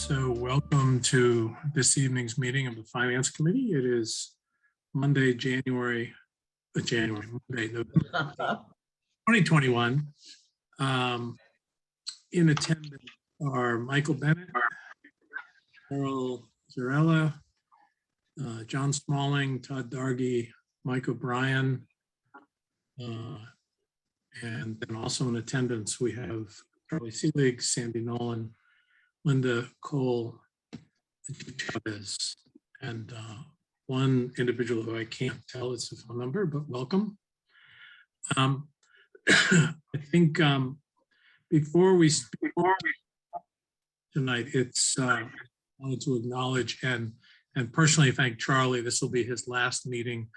So welcome to this evening's meeting of the Finance Committee. It is Monday, November 2021. In attendance are Michael Bennett, Carol Zarella, John Smalling, Todd Dargy, Mike O'Brien, and then also in attendance we have Charlie Seelig, Sandy Nolan, Linda Cole, Chavez, and one individual who I can't tell its a phone number, but welcome. I think before we speak tonight, it's I wanted to acknowledge and personally thank Charlie. This will be his last meeting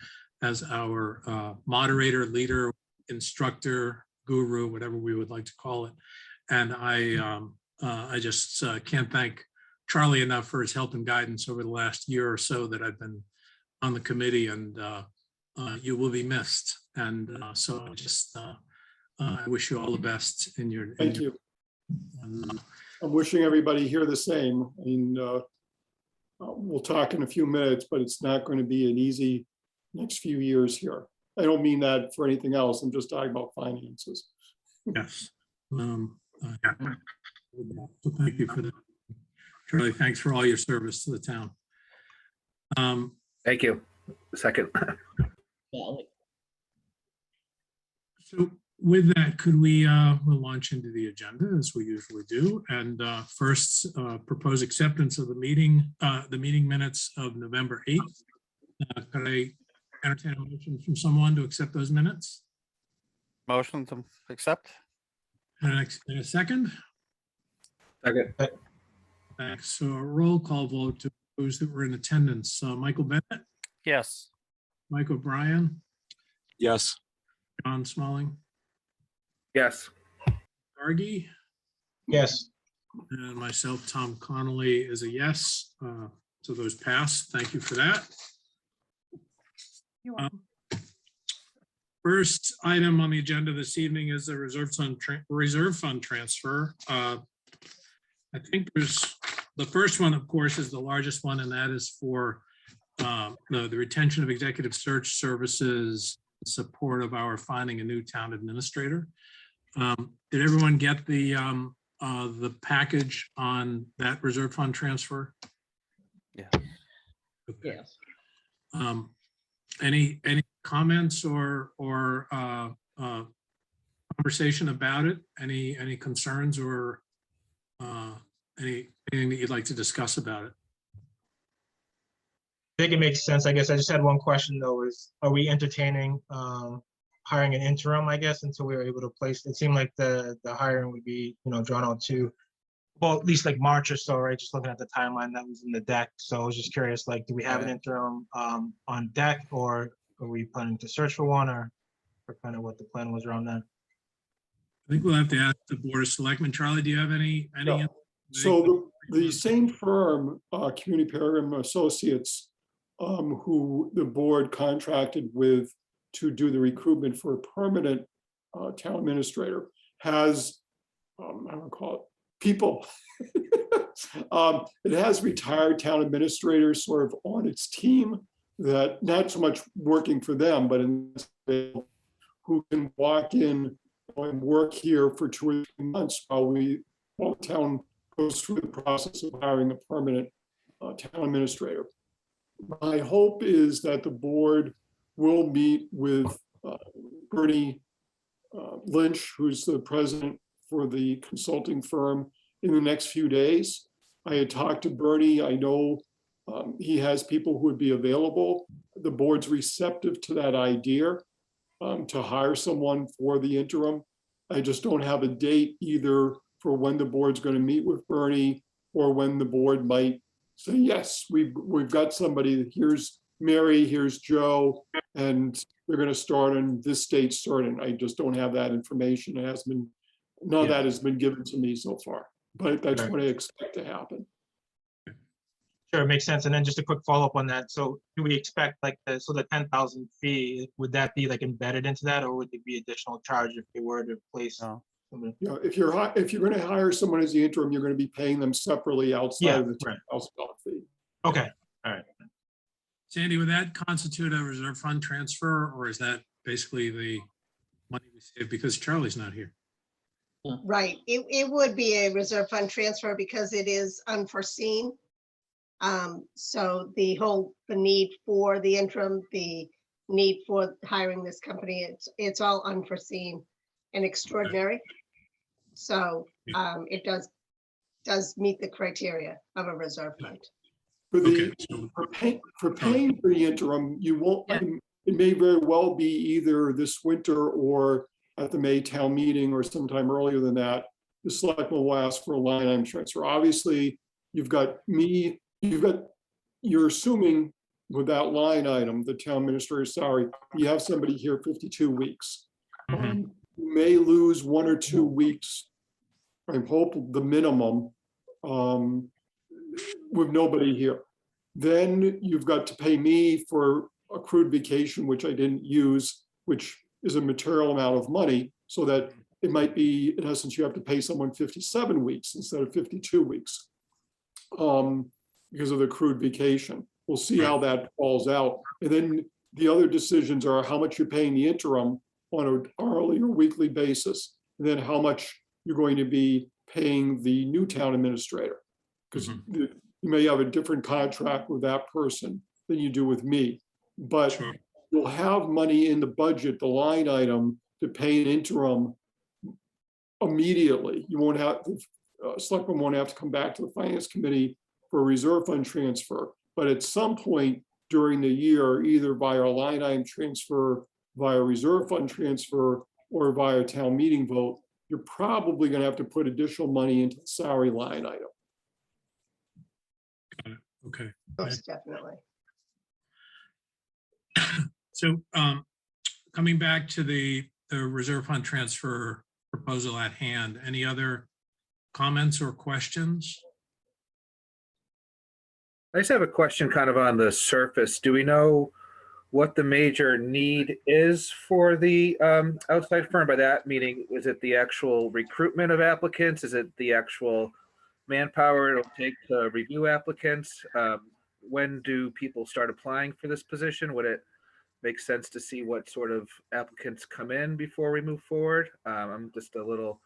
as our moderator, leader, instructor, guru, whatever we would like to call it. And I just can't thank Charlie enough for his help and guidance over the last year or so that I've been on the committee, and you will be missed. And so I just I wish you all the best in your. Thank you. I'm wishing everybody here the same. I mean, we'll talk in a few minutes, but it's not going to be an easy next few years here. I don't mean that for anything else. I'm just talking about finances. Yes. So thank you for that. Charlie, thanks for all your service to the town. Thank you. Second. So with that, could we we'll launch into the agenda as we usually do, and first propose acceptance of the meeting minutes of November 8th. Could I entertain a motion from someone to accept those minutes? Motion to accept. And a second? Second. Thanks. So a roll call vote to those that were in attendance. Michael Bennett, Yes. Mike O'Brien, Yes. John Smalling, Yes. Dargy, Yes. and myself, Tom Connolly, is a yes. So those pass. Thank you for that. First item on the agenda this evening is the reserve fund transfer. I think there's the first one, of course, is the largest one, and that is for the retention of executive search services, support of our finding a new town administrator. Did everyone get the package on that reserve fund transfer? Yeah. Okay. Yes. Any comments or conversation about it? Any concerns or anything that you'd like to discuss about it? I think it makes sense. I guess I just had one question though, is are we entertaining hiring an interim, I guess, until we were able to place? It seemed like the hiring would be, drawn out to, well, at least like March or so, right? Just looking at the timeline that was in the deck. So I was just curious, like, do we have an interim on deck, or are we planning to search for one, or kind of what the plan was around that? I think we'll have to ask the Board of Selectmen. Charlie, do you have any? Yeah. So the same firm, Community Paradigm Associates, who the board contracted with to do the recruitment for a permanent town administrator, has, I don't call it people. It has retired town administrators sort of on its team, that not so much working for them, but who can walk in and work here for 2 or 3 months while the town goes through the process of hiring a permanent town administrator. My hope is that the board will meet with Bernie Lynch, who's the president for the consulting firm, in the next few days. I had talked to Bernie. I know he has people who would be available. The board's receptive to that idea to hire someone for the interim. I just don't have a date either for when the board's going to meet with Bernie, or when the board might say, yes, we've got somebody. Here's Mary, here's Joe, and they're going to start on this date certain. I just don't have that information. It has been, none of that has been given to me so far, but that's what I expect to happen. Sure, it makes sense. And then just a quick follow-up on that. So do we expect like the 10,000 fee, would that be like embedded into that, or would it be additional charge if they were to place somebody- You know, if you're going to hire someone as the interim, you're going to be paying them separately outside Yeah, of the right. $10,000 fee. Okay, Sandy, would that constitute a reserve fund transfer, or is that basically the money we save because Charlie's not here? Right, it would be a reserve fund transfer because it is unforeseen. So the need for the interim, the need for hiring this company, it's all unforeseen and extraordinary. So it does meet the criteria of a reserve fund. For the Okay, so for paying for the interim, you won't, Yeah. it may very well be either this winter or at the May town meeting or sometime earlier than that. The selectmen will ask for a line item transfer. Obviously, you're assuming with that line item, the town administrator's salary, you have somebody here 52 weeks. Mhm. You may lose 1 or 2 weeks, I hope the minimum, with nobody here. Then you've got to pay me for accrued vacation, which I didn't use, which is a material amount of money, so that it might be, in essence, you have to pay someone 57 weeks instead of 52 weeks because of the accrued vacation. We'll see how that falls out. And then the other decisions are how much you're paying the interim on an hourly or weekly basis, and then how much you're going to be paying the new town administrator. Because you may have a different contract with that person than you do with me. But Sure. you'll have money in the budget, the line item, to pay an interim immediately. You won't have, selectmen won't have to come back to the finance committee for a reserve fund transfer. But at some point during the year, either via a line item transfer, via reserve fund transfer, or via town meeting vote, you're probably going to have to put additional money into the salary line item. Okay. Most definitely. So coming back to the reserve fund transfer proposal at hand, any other comments or questions? I just have a question kind of on the surface. Do we know what the major need is for the outside firm? By that meaning, is it the actual recruitment of applicants? Is it the actual manpower it'll take to review applicants? When do people start applying for this position? Would it make sense to see what sort of applicants come in before we move forward? I'm just a little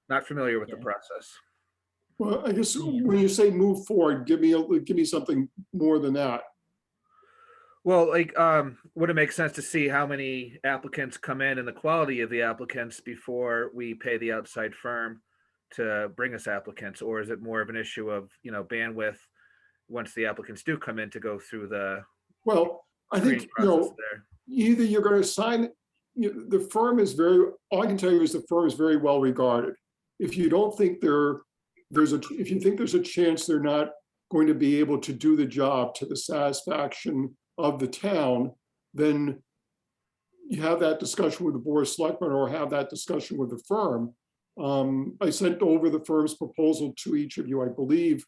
not familiar with the process. Well, I guess when you say move forward, give me something more than that. Well, like, would it make sense to see how many applicants come in and the quality of the applicants before we pay the outside firm to bring us applicants? Or is it more of an issue of, bandwidth once the applicants do come in to go through the Well, I think, screening process there? either you're going to sign, the firm is all I can tell you is the firm is very well regarded. If you don't think if you think there's a chance they're not going to be able to do the job to the satisfaction of the town, then you have that discussion with the board of selectmen or have that discussion with the firm. I sent over the firm's proposal to each of you, I believe,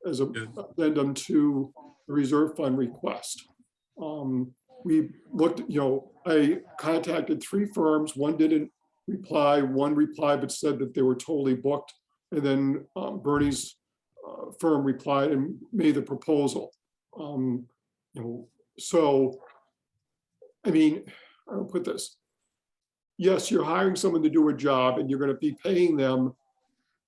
as an addendum to the reserve fund request. We looked, I contacted 3 firms. One didn't reply, one replied but said that they were totally booked. And then Bernie's firm replied and made the proposal. So, I mean, I'll put this. Yes, you're hiring someone to do a job and you're going to be paying them.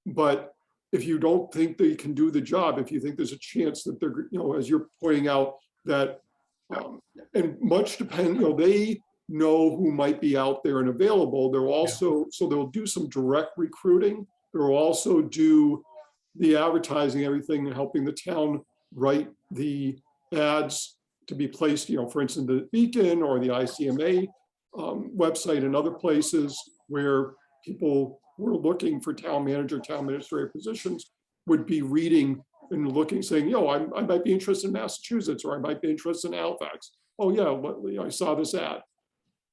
But if you don't think they can do the job, if you think there's a chance that they're, as you're pointing out, that, and much depend, they know who might be out there and available. They're also, so they'll do some direct recruiting. They'll also do the advertising, everything, helping the town write the ads to be placed, for instance, the Beacon or the ICMA website and other places where people who are looking for town manager, town administrator positions would be reading and looking, saying, I might be interested in Massachusetts, or I might be interested in Halifax. Oh yeah, I saw this ad.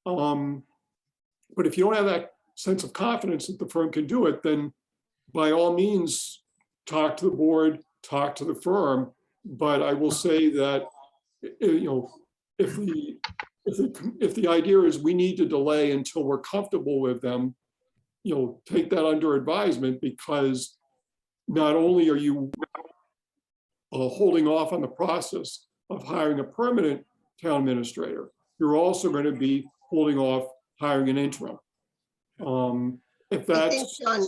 But if you don't have that sense of confidence that the firm can do it, then by all means, talk to the board, talk to the firm. But I will say that, if the idea is we need to delay until we're comfortable with them, take that under advisement, because not only are you holding off on the process of hiring a permanent town administrator, you're also going to be holding off hiring an interim. If I think, that's, John,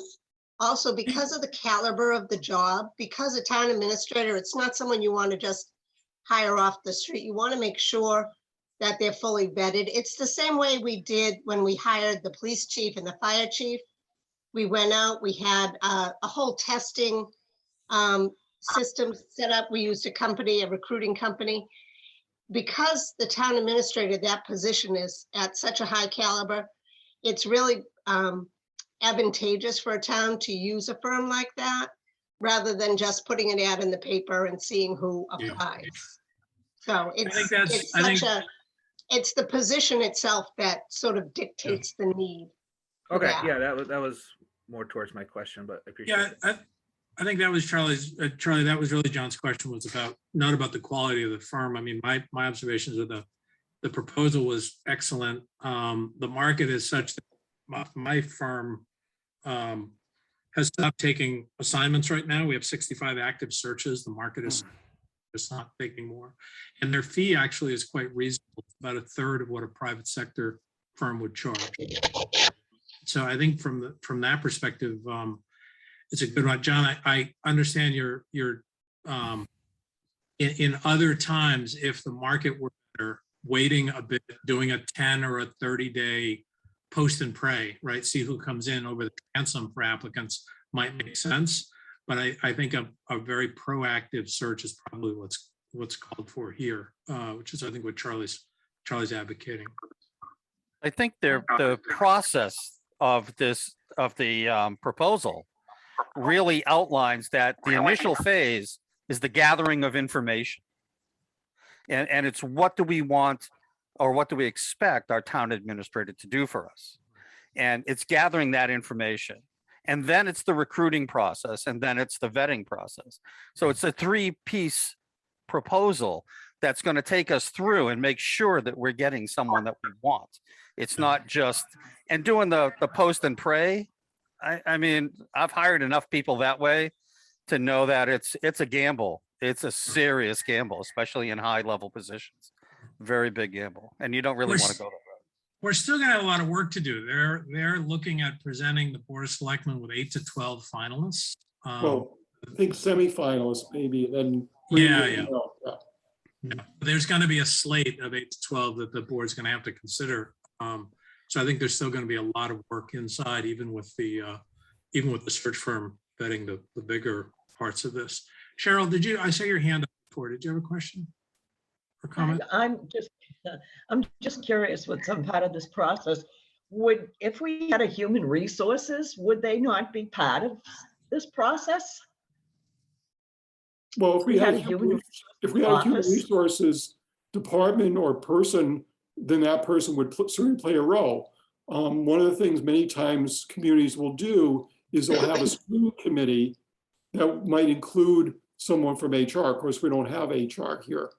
also because of the caliber of the job, because a town administrator, it's not someone you want to just hire off the street. You want to make sure that they're fully vetted. It's the same way we did when we hired the police chief and the fire chief. We went out, we had a whole testing system set up. We used a recruiting company. Because the town administrator, that position is at such a high caliber, it's really advantageous for a town to use a firm like that, rather than just putting an ad in the paper and seeing who applies. So it's the position itself that sort of dictates the need. Okay, that. yeah, that was more towards my question, but I appreciate Yeah, it. I think that was Charlie's, Charlie, that was really John's question, was about, not about the quality of the firm. I mean, my observations of the proposal was excellent. The market is such that my firm has stopped taking assignments right now. We have 65 active searches. The market is just not taking more. And their fee actually is quite reasonable, about a third of what a private sector firm would charge. So I think from that perspective, it's a good one. John, I understand you're in other times, if the market were better, waiting a bit, doing a 10 or a 30-day post and pray, right? See who comes in over the transom for applicants might make sense. But I think a very proactive search is probably what's called for here, which is, I think, what Charlie's advocating. I think the process of the proposal really outlines that the initial phase is the gathering of information. And it's what do we want, or what do we expect our town administrator to do for us? And it's gathering that information. And then it's the recruiting process, and then it's the vetting process. So it's a 3-piece proposal that's going to take us through and make sure that we're getting someone that we want. It's not just, and doing the post and pray. I mean, I've hired enough people that way to know that it's a gamble. It's a serious gamble, especially in high level positions. Very big gamble. And you don't really want to go that route. We're still gonna have a lot of work to do. They're looking at presenting the Board of Selectmen with 8 to 12 finalists. well, I think semifinalists maybe, and then. Yeah. There's gonna be a slate of 8 to 12 that the board's gonna have to consider. So I think there's still gonna be a lot of work inside, even with the search firm vetting the bigger parts of this. Cheryl, I saw your hand up before. Did you have a question or comment? I'm just curious with some part of this process. If we had a human resources, would they not be part of this process? Well, if we had a human office? resources department or person, then that person would certainly play a role. One of the things many times communities will do is they'll have a screening committee that might include someone from HR. Of course, we don't have HR here.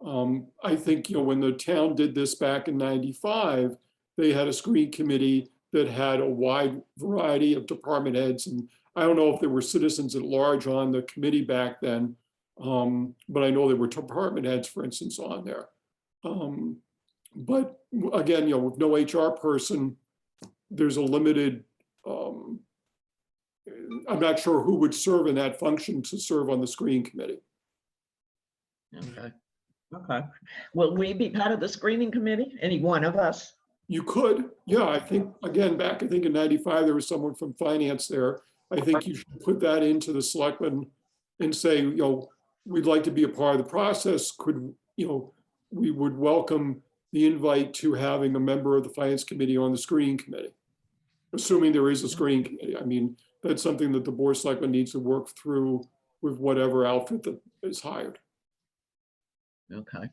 I think, when the town did this back in '95, they had a screening committee that had a wide variety of department heads. And I don't know if there were citizens at large on the committee back then, but I know there were department heads, for instance, on there. But again, with no HR person, there's a limited, I'm not sure who would serve in that function to serve on the screening committee. Okay. Will we be part of the screening committee? Any one of us? You could, yeah. I think, again, back, I think in '95, there was someone from finance there. I think you should put that into the selectmen and say, we'd like to be a part of the process. Could, we would welcome the invite to having a member of the finance committee on the screening committee, assuming there is a screening committee. I mean, that's something that the board of selectmen needs to work through with whatever outfit that is hired. Okay.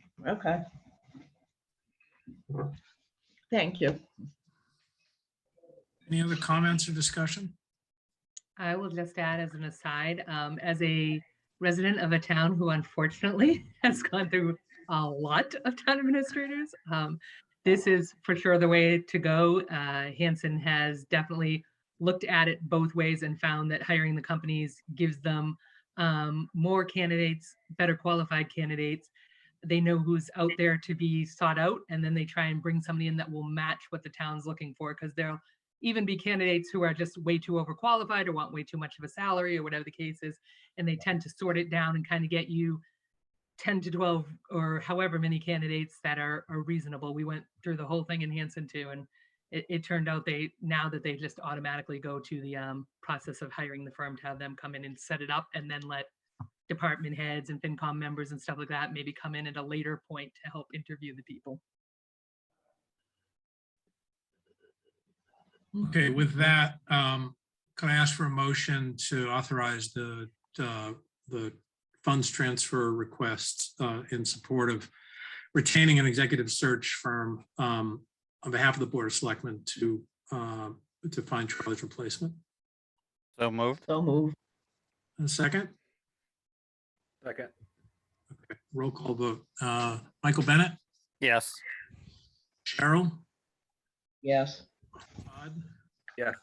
Thank you. Any other comments or discussion? I will just add as an aside, as a resident of a town who unfortunately has gone through a lot of town administrators, this is for sure the way to go. Hanson has definitely looked at it both ways and found that hiring the companies gives them more candidates, better qualified candidates. They know who's out there to be sought out, and then they try and bring somebody in that will match what the town's looking for, because there'll even be candidates who are just way too overqualified or want way too much of a salary or whatever the case is, and they tend to sort it down and kind of get you 10 to 12 or however many candidates that are reasonable. We went through the whole thing in Hanson too, and it turned out they just automatically go to the process of hiring the firm to have them come in and set it up, and then let department heads and FinCom members and stuff like that maybe come in at a later point to help interview the people. Okay, with that, can I ask for a motion to authorize the funds transfer requests in support of retaining an executive search firm on behalf of the Board of Selectmen to find Charlie's replacement? So moved. So moved. And a second? Second. Okay, roll call vote. Michael Bennett, Yes. Cheryl, Yes. Todd,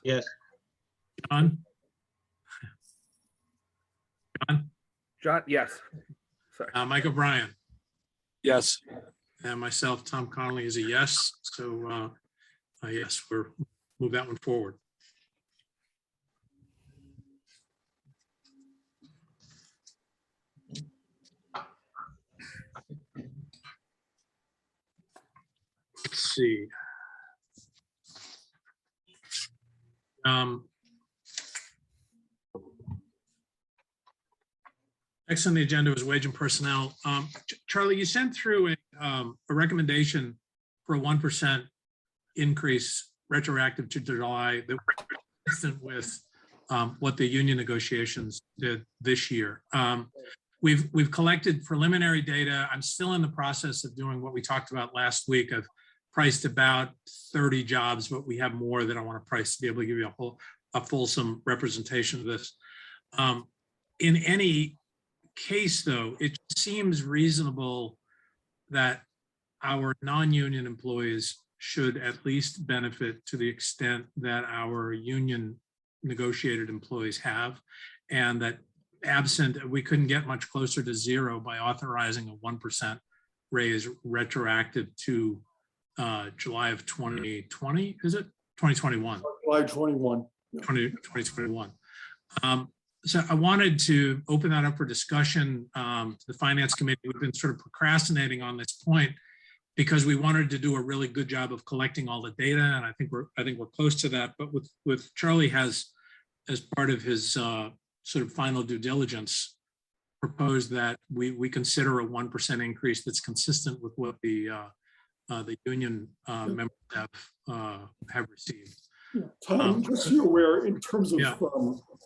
Yes. John? John? John, yes. Sorry. Mike O'Brien, Yes. and myself, Tom Connolly, is a yes. So yes, we're move that one forward. Let's see. Next on the agenda was wage and personnel. Charlie, you sent through a recommendation for a 1% increase retroactive to July that was consistent with what the union negotiations did this year. We've collected preliminary data. I'm still in the process of doing what we talked about last week. I've priced about 30 jobs, but we have more that I want to price to be able to give you a fulsome representation of this. In any case, though, it seems reasonable that our non-union employees should at least benefit to the extent that our union negotiated employees have, and that absent, we couldn't get much closer to zero by authorizing a 1% raise retroactive to July of 2020, is it? 2021. July 21. 2021. So I wanted to open that up for discussion. The Finance Committee, we've been sort of procrastinating on this point because we wanted to do a really good job of collecting all the data, and I think we're close to that. But with Charlie has, as part of his sort of final due diligence, proposed that we consider a 1% increase that's consistent with what the union members have received. Yeah. Tom, just so you're aware, in terms of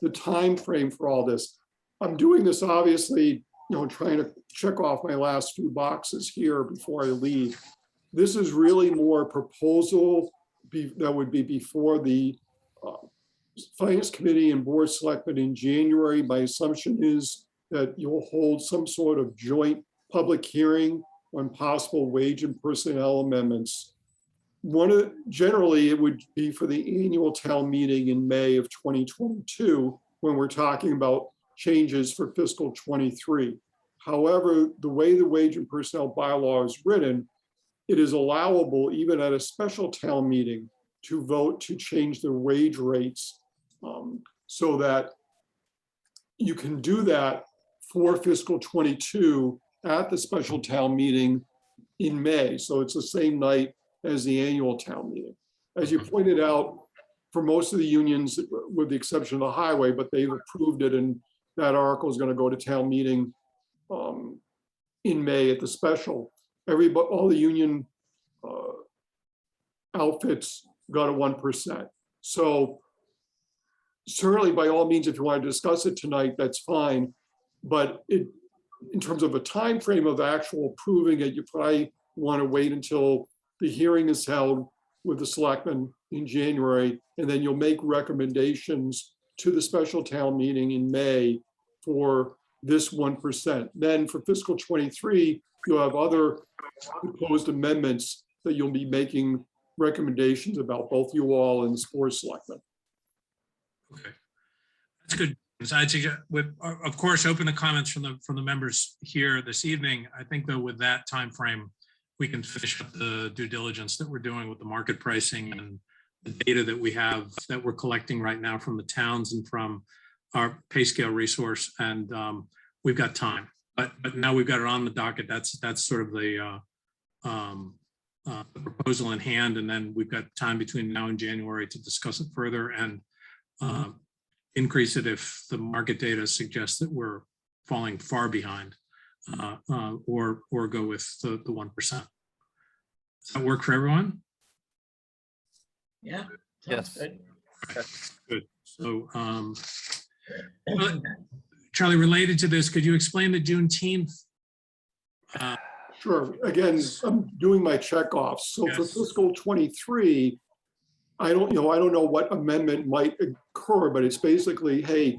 the time frame for all this, I'm doing this obviously, trying to check off my last few boxes here before I leave. This is really more proposal that would be before the Finance Committee and Board of Selectmen in January. My assumption is that you'll hold some sort of joint public hearing on possible wage and personnel amendments. Generally, it would be for the annual town meeting in May of 2022, when we're talking about changes for fiscal 23. However, the way the wage and personnel bylaw is written, it is allowable even at a special town meeting to vote to change the wage rates, so that you can do that for fiscal 22 at the special town meeting in May. So it's the same night as the annual town meeting. As you pointed out, for most of the unions, with the exception of the highway, but they've approved it, and that article is going to go to town meeting in May at the special. All the union outfits got a 1%. So certainly, by all means, if you want to discuss it tonight, that's fine. But in terms of a time frame of actual approving it, you probably want to wait until the hearing is held with the selectmen in January, and then you'll make recommendations to the special town meeting in May for this 1%. Then for fiscal 23, you'll have other proposed amendments that you'll be making recommendations about, both you all and the board of selectmen. Okay, that's good. So I'd suggest, with, of course, open the comments from the members here this evening. I think though with that time frame, we can finish up the due diligence that we're doing with the market pricing and the data that we have that we're collecting right now from the towns and from our pay scale resource, and we've got time. But now we've got it on the docket. That's sort of the proposal in hand, and then we've got time between now and January to discuss it further and increase it if the market data suggests that we're falling far behind, or go with the 1%. Does that work for everyone? Yeah. Yes. Good. Good. So, Charlie, related to this, could you explain the Juneteenth? Sure. Again, I'm doing my checkoffs. So for Yes. fiscal 23, I don't know what amendment might occur, but it's basically, hey,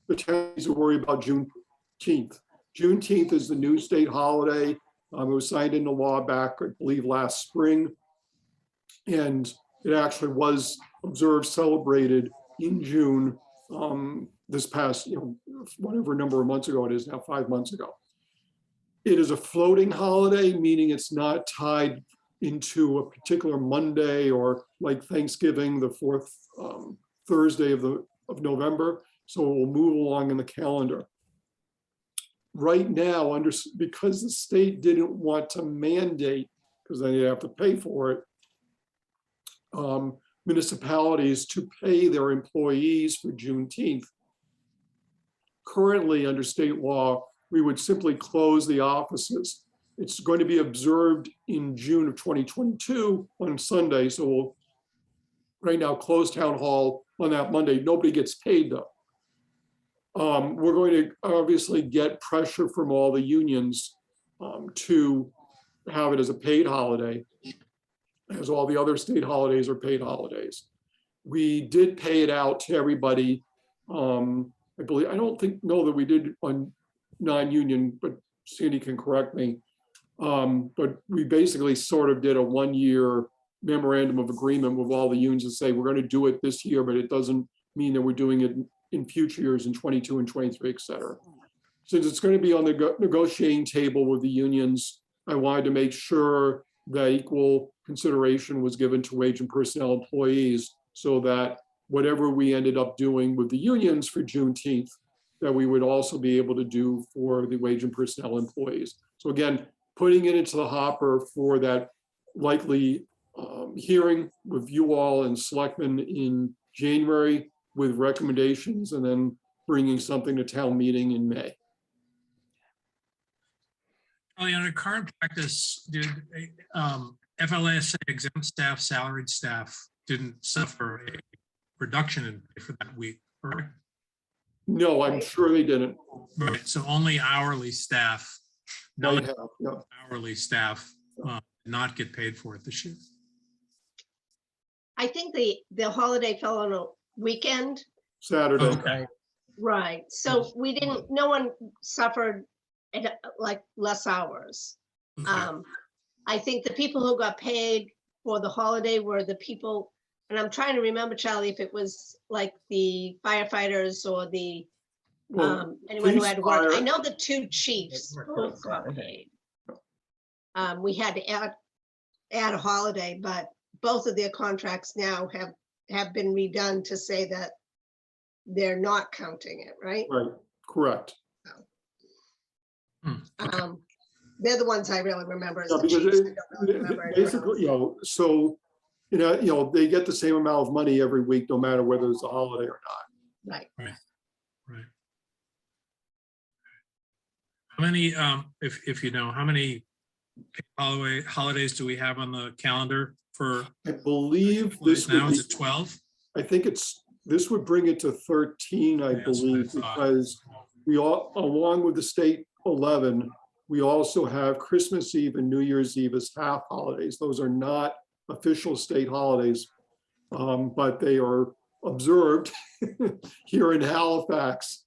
the town needs to worry about Juneteenth. Juneteenth is the new state holiday. It was signed into law back, I believe, last spring. And it actually was observed, celebrated in June this past, whatever number of months ago it is now, 5 months ago. It is a floating holiday, meaning it's not tied into a particular Monday or like Thanksgiving, the fourth Thursday of November. So it will move along in the calendar. Right now, because the state didn't want to mandate, because then you have to pay for it, municipalities to pay their employees for Juneteenth. Currently, under state law, we would simply close the offices. It's going to be observed in June of 2022 on Sunday. So we'll right now close town hall on that Monday. Nobody gets paid though. We're going to obviously get pressure from all the unions to have it as a paid holiday, as all the other state holidays are paid holidays. We did pay it out to everybody. I don't know that we did on non-union, but Sandy can correct me. But we basically sort of did a 1-year memorandum of agreement with all the unions to say, we're going to do it this year, but it doesn't mean that we're doing it in future years in 22 and 23, et cetera. Since it's going to be on the negotiating table with the unions, I wanted to make sure that equal consideration was given to wage and personnel employees so that whatever we ended up doing with the unions for Juneteenth, that we would also be able to do for the wage and personnel employees. So again, putting it into the hopper for that likely hearing with you all and selectmen in January with recommendations, and then bringing something to town meeting in May. Under current practice, did FLSA exempt staff, salaried staff didn't suffer a reduction in pay for that week, correct? No, I'm sure they didn't. Right, so only hourly staff, Might have, yeah. hourly staff not get paid for it this year. I think the holiday fell on a weekend, Saturday. Okay. right? So no one suffered like less hours. Okay. I think the people who got paid for the holiday were the people, and I'm trying to remember, Charlie, if it was like the firefighters or the Well, anyone who police, had to work. I fire- know the two chiefs both got paid. We had to add a holiday, but both of their contracts now have been redone to say that they're not counting it, right? Right, correct. They're the ones I really remember as Yeah, the because chiefs. I don't really remember anyone basically, else. so, they get the same amount of money every week, no matter whether it's a holiday or not. Right. Right. How many, if you know, how many holidays do we have on the calendar for I believe this now? would Is be, it 12? I think this would bring it to 13, I Yeah, that's what I believe, thought. because we all, along with the state 11, we also have Christmas Eve and New Year's Eve as half holidays. Those are not official state holidays, but they are observed here in Halifax.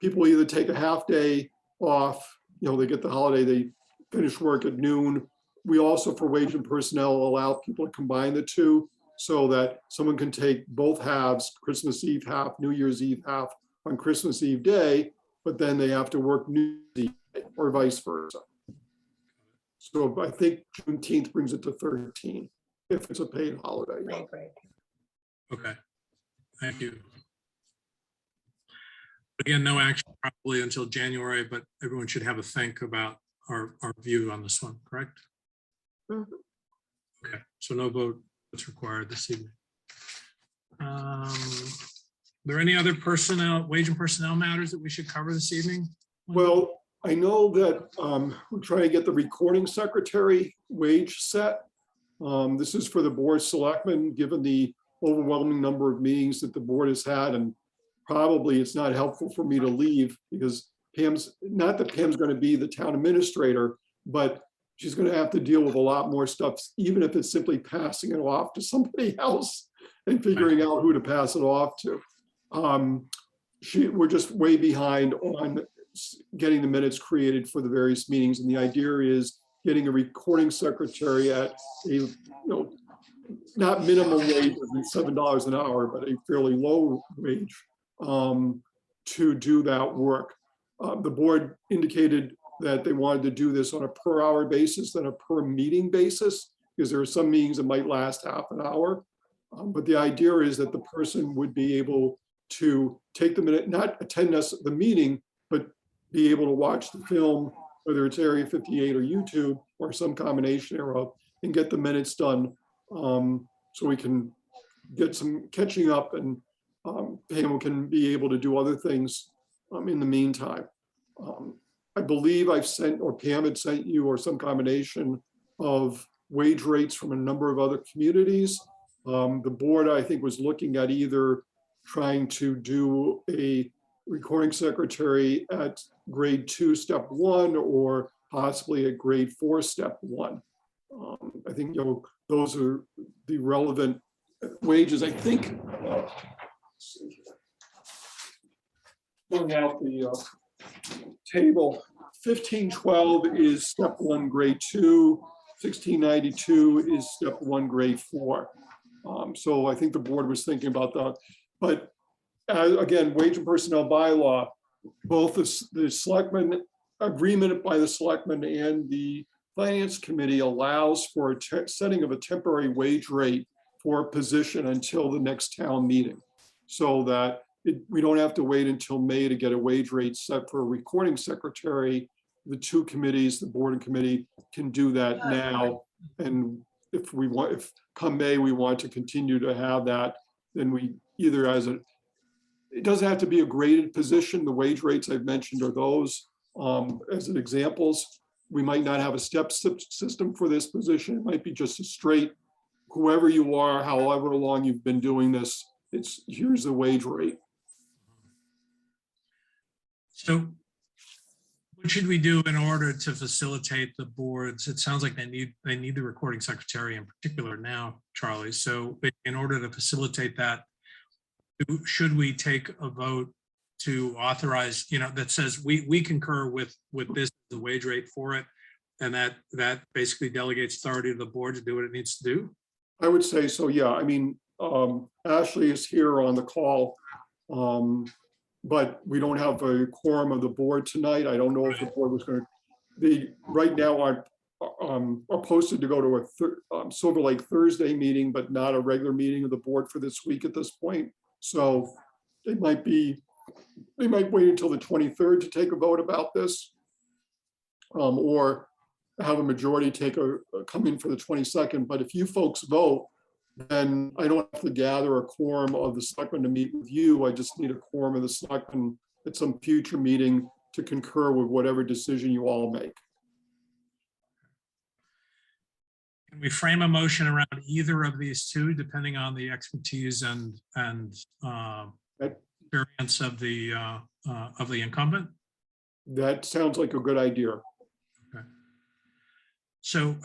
People either take a half day off, they get the holiday, they finish work at noon. We also, for wage and personnel, allow people to combine the two. so that someone can take both halves, Christmas Eve half, New Year's Eve half on Christmas Eve day, but then they have to work New Year's Eve or vice versa. So I think Juneteenth brings it to 13 if it's a paid holiday. Right, right. Okay, thank you. Again, no action probably until January, but everyone should have a think about our view on this one, correct? Mhm. Okay, so no vote is required this evening. Are there any other wage and personnel matters that we should cover this evening? Well, I know that we're trying to get the recording secretary wage set. This is for the board of selectmen, given the overwhelming number of meetings that the board has had, and probably it's not helpful for me to leave because not that Pam's going to be the town administrator, but she's going to have to deal with a lot more stuff, even if it's simply passing it off to somebody else and figuring out who to pass it off to. We're just way behind on getting the minutes created for the various meetings. And the idea is getting a recording secretary at a, not minimum wage of $7 an hour, but a fairly low wage to do that work. The board indicated that they wanted to do this on a per hour basis than a per meeting basis, because there are some meetings that might last half an hour. But the idea is that the person would be able to take the minute, not attend the meeting, but be able to watch the film, whether it's Area 58 or YouTube or some combination thereof, and get the minutes done so we can get some catching up, and Pam can be able to do other things in the meantime. I believe I've sent, or Pam had sent you, or some combination of wage rates from a number of other communities. The board, I think, was looking at either trying to do a recording secretary at grade 2, step 1, or possibly at grade 4, step 1. I think those are the relevant wages. I think. Pulling out the table, 1512 is step 1, grade 2. 1692 is step 1, grade 4. So I think the board was thinking about that. But again, wage and personnel bylaw, both the selectmen agreement by the selectmen and the finance committee allows for a setting of a temporary wage rate for a position until the next town meeting, so that we don't have to wait until May to get a wage rate set for a recording secretary. The two committees, the board and committee, can do that now. And if come May we want to continue to have that, then we either it doesn't have to be a graded position. The wage rates I've mentioned are those as an examples. We might not have a step system for this position. It might be just a straight, whoever you are, however long you've been doing this, here's the wage rate. So what should we do in order to facilitate the boards? It sounds like they need the recording secretary in particular now, Charlie. So in order to facilitate that, should we take a vote to authorize, that says we concur with this, the wage rate for it, and that basically delegates authority to the board to do what it needs to do? I would say so, yeah. I mean, Ashley is here on the call, but we don't have a quorum of the board tonight. I don't know if the board was going to, right now are posted to go to a Silver Lake Thursday meeting, but not a regular meeting of the board for this week at this point. So they might wait until the 23rd to take a vote about this, or have a majority come in for the 22nd. But if you folks vote, then I don't have to gather a quorum of the selectmen to meet with you. I just need a quorum of the selectmen at some future meeting to concur with whatever decision you all make. Can we frame a motion around either of these two, depending on the expertise and experience of the incumbent? That sounds like a good idea. Okay. So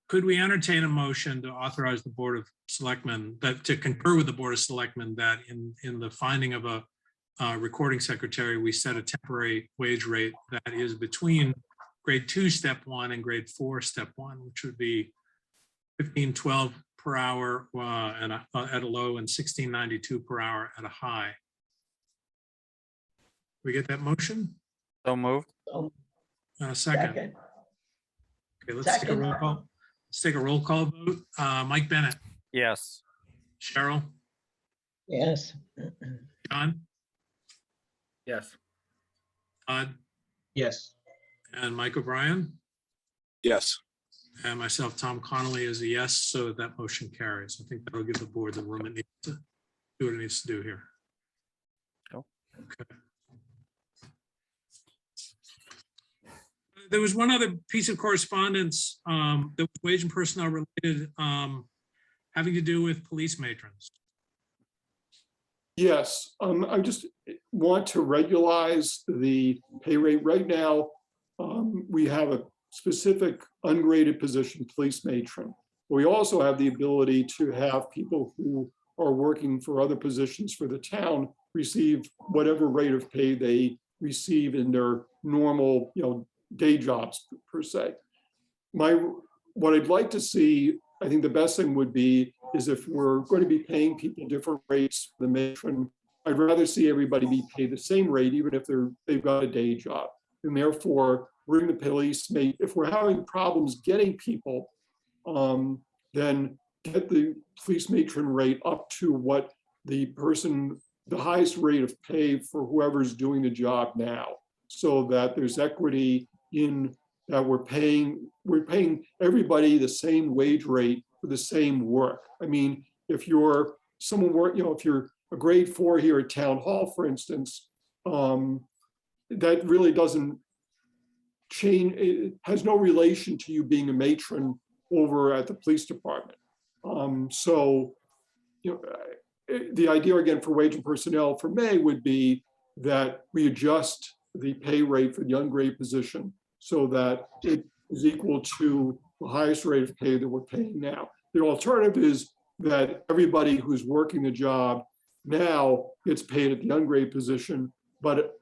could we entertain a motion to authorize the Board of Selectmen, to concur with the Board of Selectmen, that in the finding of a recording secretary, we set a temporary wage rate that is between grade 2, step 1, and grade 4, step 1, which would be $15.12 per hour at a low and $16.92 per hour at a high. We get that motion? So moved. Second. Second. Okay, let's take a roll call. Let's take a roll call vote. Mike Bennett, Yes. Cheryl, Yes. John, Yes. Todd, Yes. and Mike O'Brien, Yes. and myself, Tom Connolly, is a yes, so that motion carries. I think that'll give the board the room it needs to do what it needs to do here. Cool. Okay. There was one other piece of correspondence that was wage and personnel related, having to do with police matrons. Yes, I just want to regularize the pay rate. Right now, we have a specific ungraded position, police matron. We also have the ability to have people who are working for other positions for the town receive whatever rate of pay they receive in their normal, day jobs per se. What I'd like to see, I think the best thing would be is if we're going to be paying people different rates for the matron, I'd rather see everybody be paid the same rate, even if they've got a day job. And therefore, bring the police mate. If we're having problems getting people, then get the police matron rate up to what the highest rate of pay for whoever's doing the job now, so that there's equity in that we're paying everybody the same wage rate for the same work. I mean, if you're if you're a grade 4 here at Town Hall, for instance, that really doesn't change. It has no relation to you being a matron over at the police department. So, the idea again for wage and personnel for May would be that we adjust the pay rate for the ungrade position so that it is equal to the highest rate of pay that we're paying now. The alternative is that everybody who's working the job now gets paid at the ungrade position, but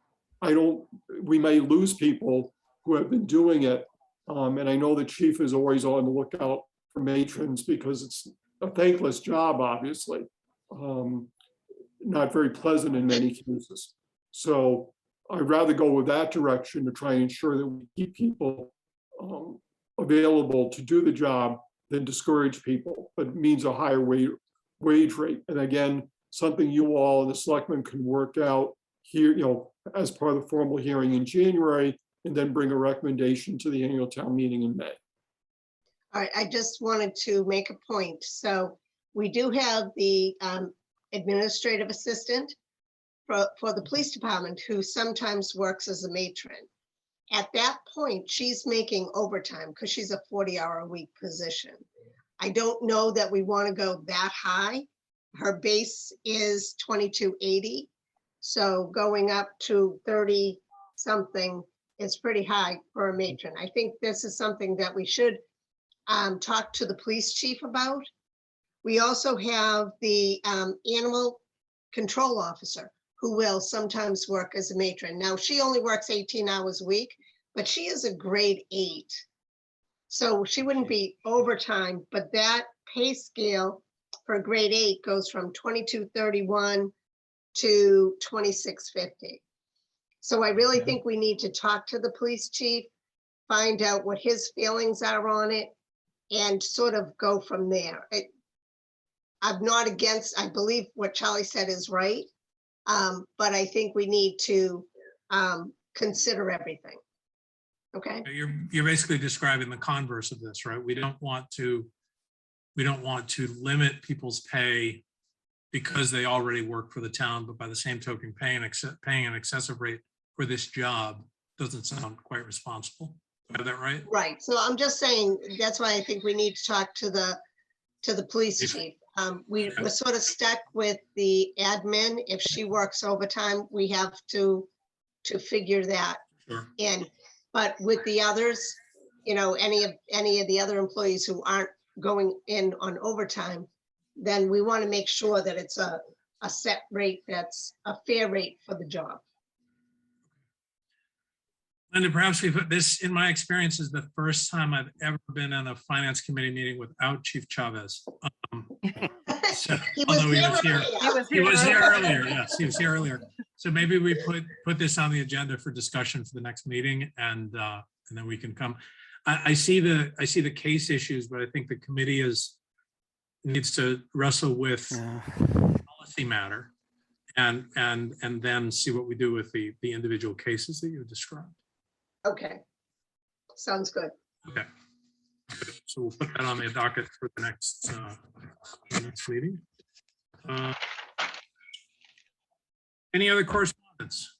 we may lose people who have been doing it. And I know the chief is always on the lookout for matrons because it's a thankless job, obviously. Not very pleasant in many cases. So I'd rather go with that direction to try and ensure that we keep people available to do the job than discourage people, but it means a higher wage rate. And again, something you all and the selectmen can work out here, as part of the formal hearing in January, and then bring a recommendation to the annual town meeting in May. All right, I just wanted to make a point. So we do have the administrative assistant for the police department who sometimes works as a matron. At that point, she's making overtime because she's a 40-hour-a-week position. I don't know that we want to go that high. Her base is $22.80. So going up to 30 something is pretty high for a matron. I think this is something that we should talk to the police chief about. We also have the animal control officer who will sometimes work as a matron. Now, she only works 18 hours a week, but she is a grade 8. So she wouldn't be overtime, but that pay scale for grade 8 goes from $22.31 to $26.50. So I really think we need to talk to the police chief, find out what his feelings are on it, and sort of go from there. I'm not against, I believe what Charlie said is right, but I think we need to consider everything. Okay. You're basically describing the converse of this, right? We don't want to limit people's pay because they already work for the town, but by the same token, paying an excessive rate for this job doesn't sound quite responsible. Do I have that right? Right. So I'm just saying, that's why I think we need to talk to the police chief. We're sort of stuck with the admin. If she works overtime, we have to figure that Sure. in. But with the others, any of the other employees who aren't going in on overtime, then we want to make sure that it's a set rate that's a fair rate for the job. Linda, perhaps we put this, in my experience, is the first time I've ever been in a finance committee meeting without Chief Chavez. So, He was although he here was here, earlier. he was here earlier. Yes, he was here earlier. So maybe we put this on the agenda for discussion for the next meeting, and then we can come. I see the case issues, but I think the committee needs to wrestle with policy matter, and then see what we do with the individual cases that you described. Okay, sounds good. Okay. So we'll put that on the docket for the next meeting. Any other correspondence,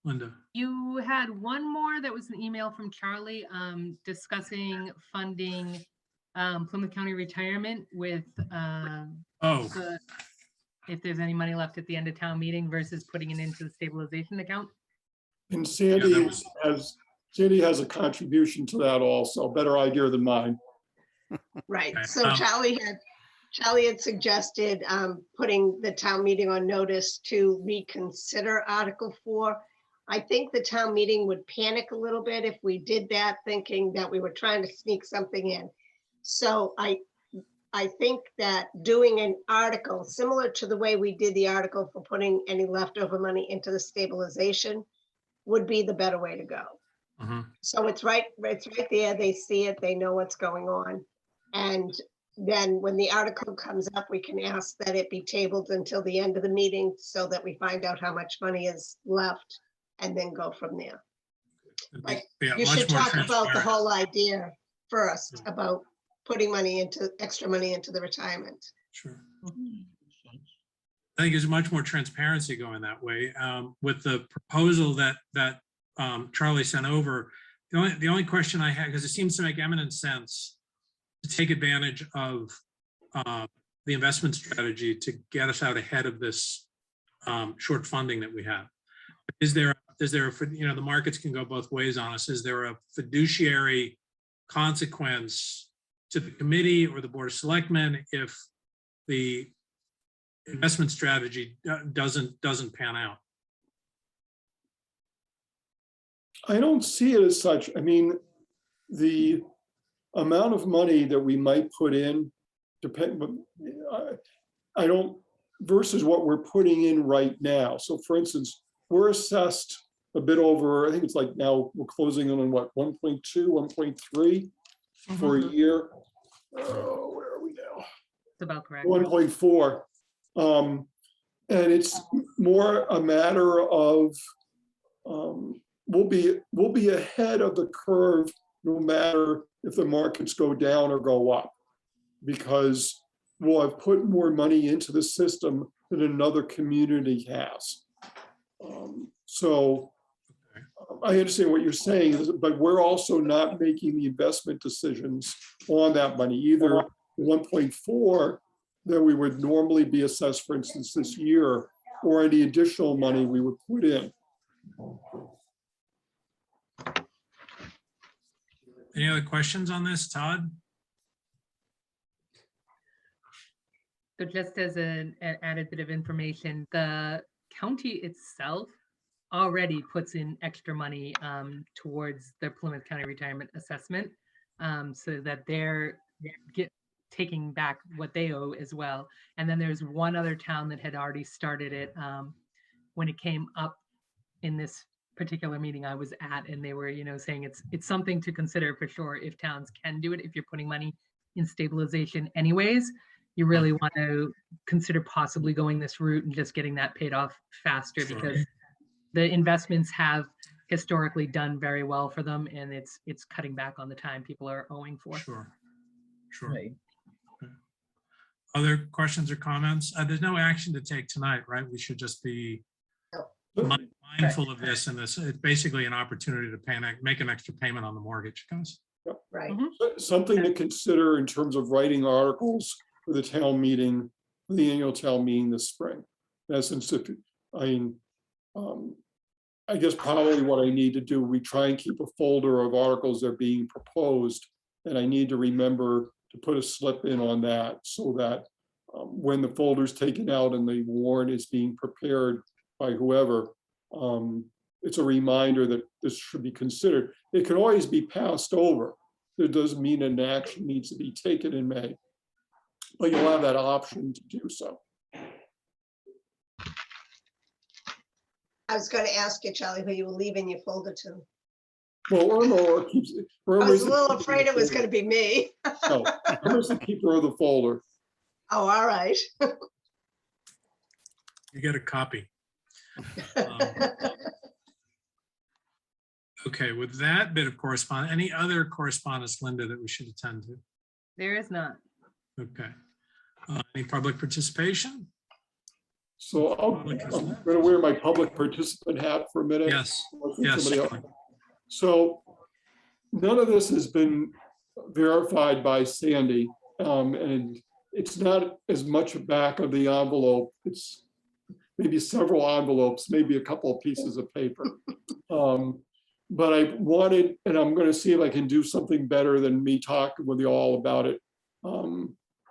Linda? You had one more that was an email from Charlie discussing funding Plymouth County retirement with if there's any money left at the end of town meeting versus putting it into the stabilization account. And Sandy has a contribution to that also, better idea than mine. Right, Okay, so Charlie had suggested putting the town meeting on notice to reconsider Article 4. I think the town meeting would panic a little bit if we did that, thinking that we were trying to sneak something in. So I think that doing an article similar to the way we did the article for putting any leftover money into the stabilization would be the better way to go. So it's right there. They see it, they know what's going on. And then when the article comes up, we can ask that it be tabled until the end of the meeting so that we find out how much money is left and then go from there. But you should talk about the whole idea first about putting extra money into the retirement. Sure. I think there's much more transparency going that way. With the proposal that Charlie sent over, the only question I had, because it seems to make eminent sense to take advantage of the investment strategy to get us out ahead of this short funding that we have. Is there the markets can go both ways on us. Is there a fiduciary consequence to the committee or the Board of Selectmen if the investment strategy doesn't pan out? I don't see it as such. I mean, the amount of money that we might put in versus what we're putting in right now. So for instance, we're assessed a bit over, I think it's like now we're closing in on what, 1.2, 1.3 for a year. Oh, where are we now? It's about correct. 1.4. And it's more a matter of we'll be ahead of the curve no matter if the markets go down or go up, because we'll have put more money into the system than another community has. So I understand what you're saying, but we're also not making the investment decisions on that money, either 1.4 that we would normally be assessed, for instance, this year, or any additional money we would put in. Any other questions on this, Todd? So just as an added bit of information, the county itself already puts in extra money towards the Plymouth County Retirement Assessment so that they're taking back what they owe as well. And then there's one other town that had already started it when it came up in this particular meeting I was at, and they were, saying it's something to consider for sure if towns can do it. If you're putting money in stabilization anyways, you really want to consider possibly going this route and just getting that paid off faster, because the investments have historically done very well for them, and it's cutting back on the time people are owing for. Sure. Right. Okay. Other questions or comments? There's no action to take tonight, right? We should just be mindful of this, and this it's basically an opportunity to make an extra payment on the mortgage, guys. Right. Something to consider in terms of writing articles for the town meeting, for the annual town meeting this spring. In essence, I guess probably what I need to do, we try and keep a folder of articles that are being proposed, and I need to remember to put a slip in on that so that when the folder is taken out and the warrant is being prepared by whoever, it's a reminder that this should be considered. It can always be passed over. It doesn't mean an action needs to be taken in May. but you'll have that option to do so. I was going to ask you, Charlie, who you were leaving your folder to. Well, Irma keeps. I was a little afraid it was going to be me. No, Irma's the keeper of the folder. Oh, all right. You get a copy. Okay, with that bit of correspondence, any other correspondence, Linda, that we should attend to? There is not. Okay. Any public participation? So I'm going to wear my public participant hat for a minute. Yes, Let yes. somebody else. So none of this has been verified by Sandy, and it's not as much back of the envelope. It's maybe several envelopes, maybe a couple of pieces of paper. But I wanted, and I'm going to see if I can do something better than me talking with you all about it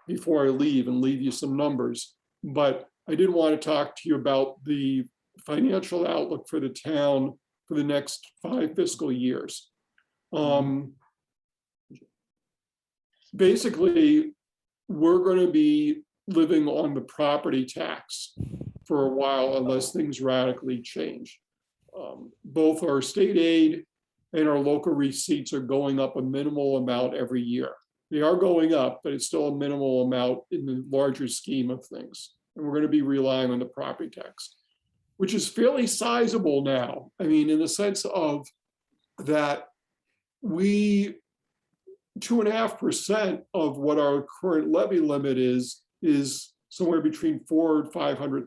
before I leave and leave you some numbers. But I did want to talk to you about the financial outlook for the town for the next 5 fiscal years. Basically, we're going to be living on the property tax for a while unless things radically change. Both our state aid and our local receipts are going up a minimal amount every year. They are going up, but it's still a minimal amount in the larger scheme of things. And we're going to be relying on the property tax, which is fairly sizable now. I mean, in the sense of that 2.5% of what our current levy limit is somewhere between $400,000 and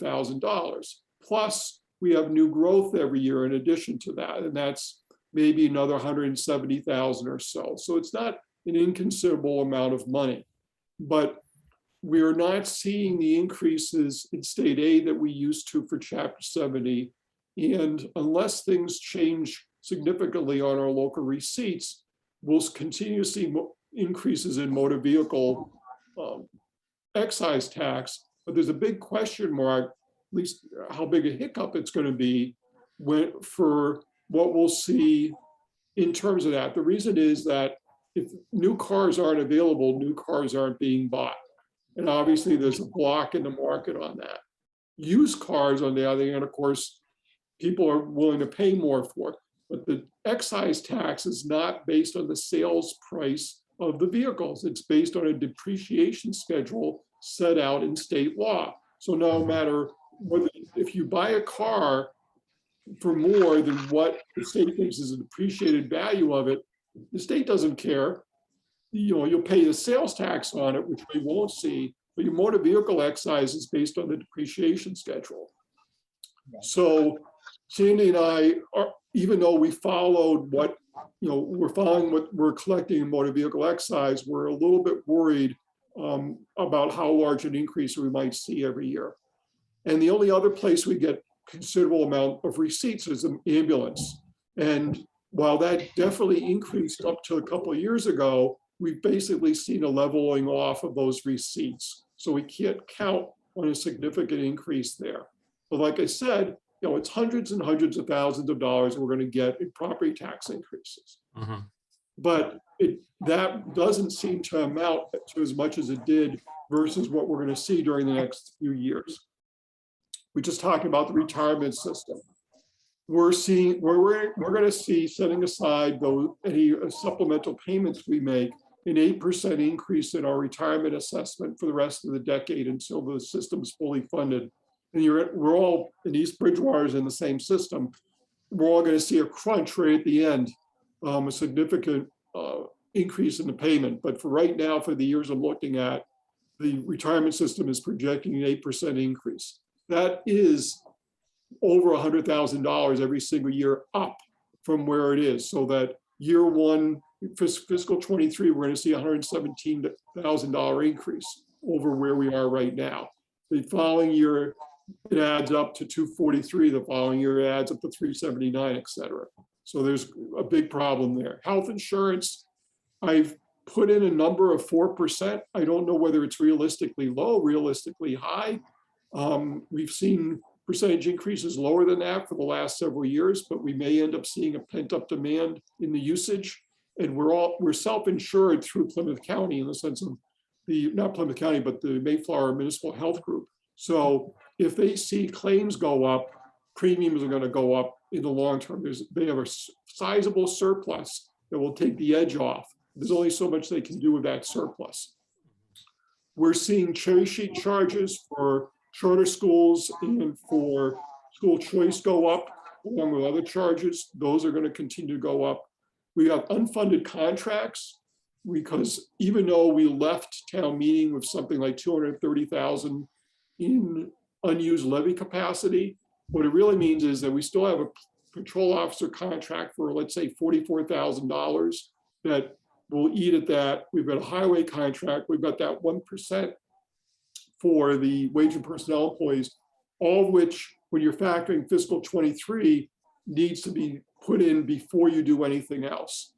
$500,000. Plus, we have new growth every year in addition to that, and that's maybe another 170,000 or so. So it's not an inconsiderable amount of money, but we're not seeing the increases in state aid that we used to for Chapter 70. And unless things change significantly on our local receipts, we'll continue to see increases in motor vehicle excise tax. But there's a big question mark, at least how big a hiccup it's going to be for what we'll see in terms of that. The reason is that if new cars aren't available, new cars aren't being bought. And obviously there's a block in the market on that. Used cars, on the other hand, of course, people are willing to pay more for. But the excise tax is not based on the sales price of the vehicles. It's based on a depreciation schedule set out in state law. So no matter whether, if you buy a car for more than what the state thinks is a depreciated value of it, the state doesn't care. You'll pay the sales tax on it, which we won't see, but your motor vehicle excise is based on the depreciation schedule. So Sandy and I are, even though we followed what, we're following what we're collecting in motor vehicle excise, we're a little bit worried about how large an increase we might see every year. And the only other place we get considerable amount of receipts is an ambulance. And while that definitely increased up to a couple of years ago, we've basically seen a leveling off of those receipts. So we can't count on a significant increase there. But like I said, it's hundreds and hundreds of thousands of dollars we're going to get in property tax increases. But that doesn't seem to amount to as much as it did versus what we're going to see during the next few years. We're just talking about the retirement system. We're going to see, setting aside any supplemental payments we make, an 8% increase in our retirement assessment for the rest of the decade until the system is fully funded. And we're all, in East Bridgewater is in the same system. We're all going to see a crunch right at the end, a significant increase in the payment. But for right now, for the years I'm looking at, the retirement system is projecting an 8% increase. That is over $100,000 every single year up from where it is. So that year one, fiscal 23, we're going to see a $117,000 increase over where we are right now. The following year, it adds up to 243. The following year, it adds up to 379, et cetera. So there's a big problem there. Health insurance, I've put in a number of 4%. I don't know whether it's realistically low, realistically high. We've seen percentage increases lower than that for the last several years, but we may end up seeing a pent-up demand in the usage. And we're self-insured through Plymouth County in the sense of not Plymouth County, but the Mayflower Municipal Health Group. So if they see claims go up, premiums are going to go up in the long term. They have a sizable surplus that will take the edge off. There's only so much they can do with that surplus. We're seeing cherry sheet charges for charter schools and for school choice go up, along with other charges. Those are going to continue to go up. We have unfunded contracts, because even though we left town meeting with something like 230,000 in unused levy capacity, what it really means is that we still have a patrol officer contract for, let's say, $44,000 that will eat at that. We've got a highway contract. We've got that 1% for the wage and personnel employees, all of which, when you're factoring fiscal 23, needs to be put in before you do anything else.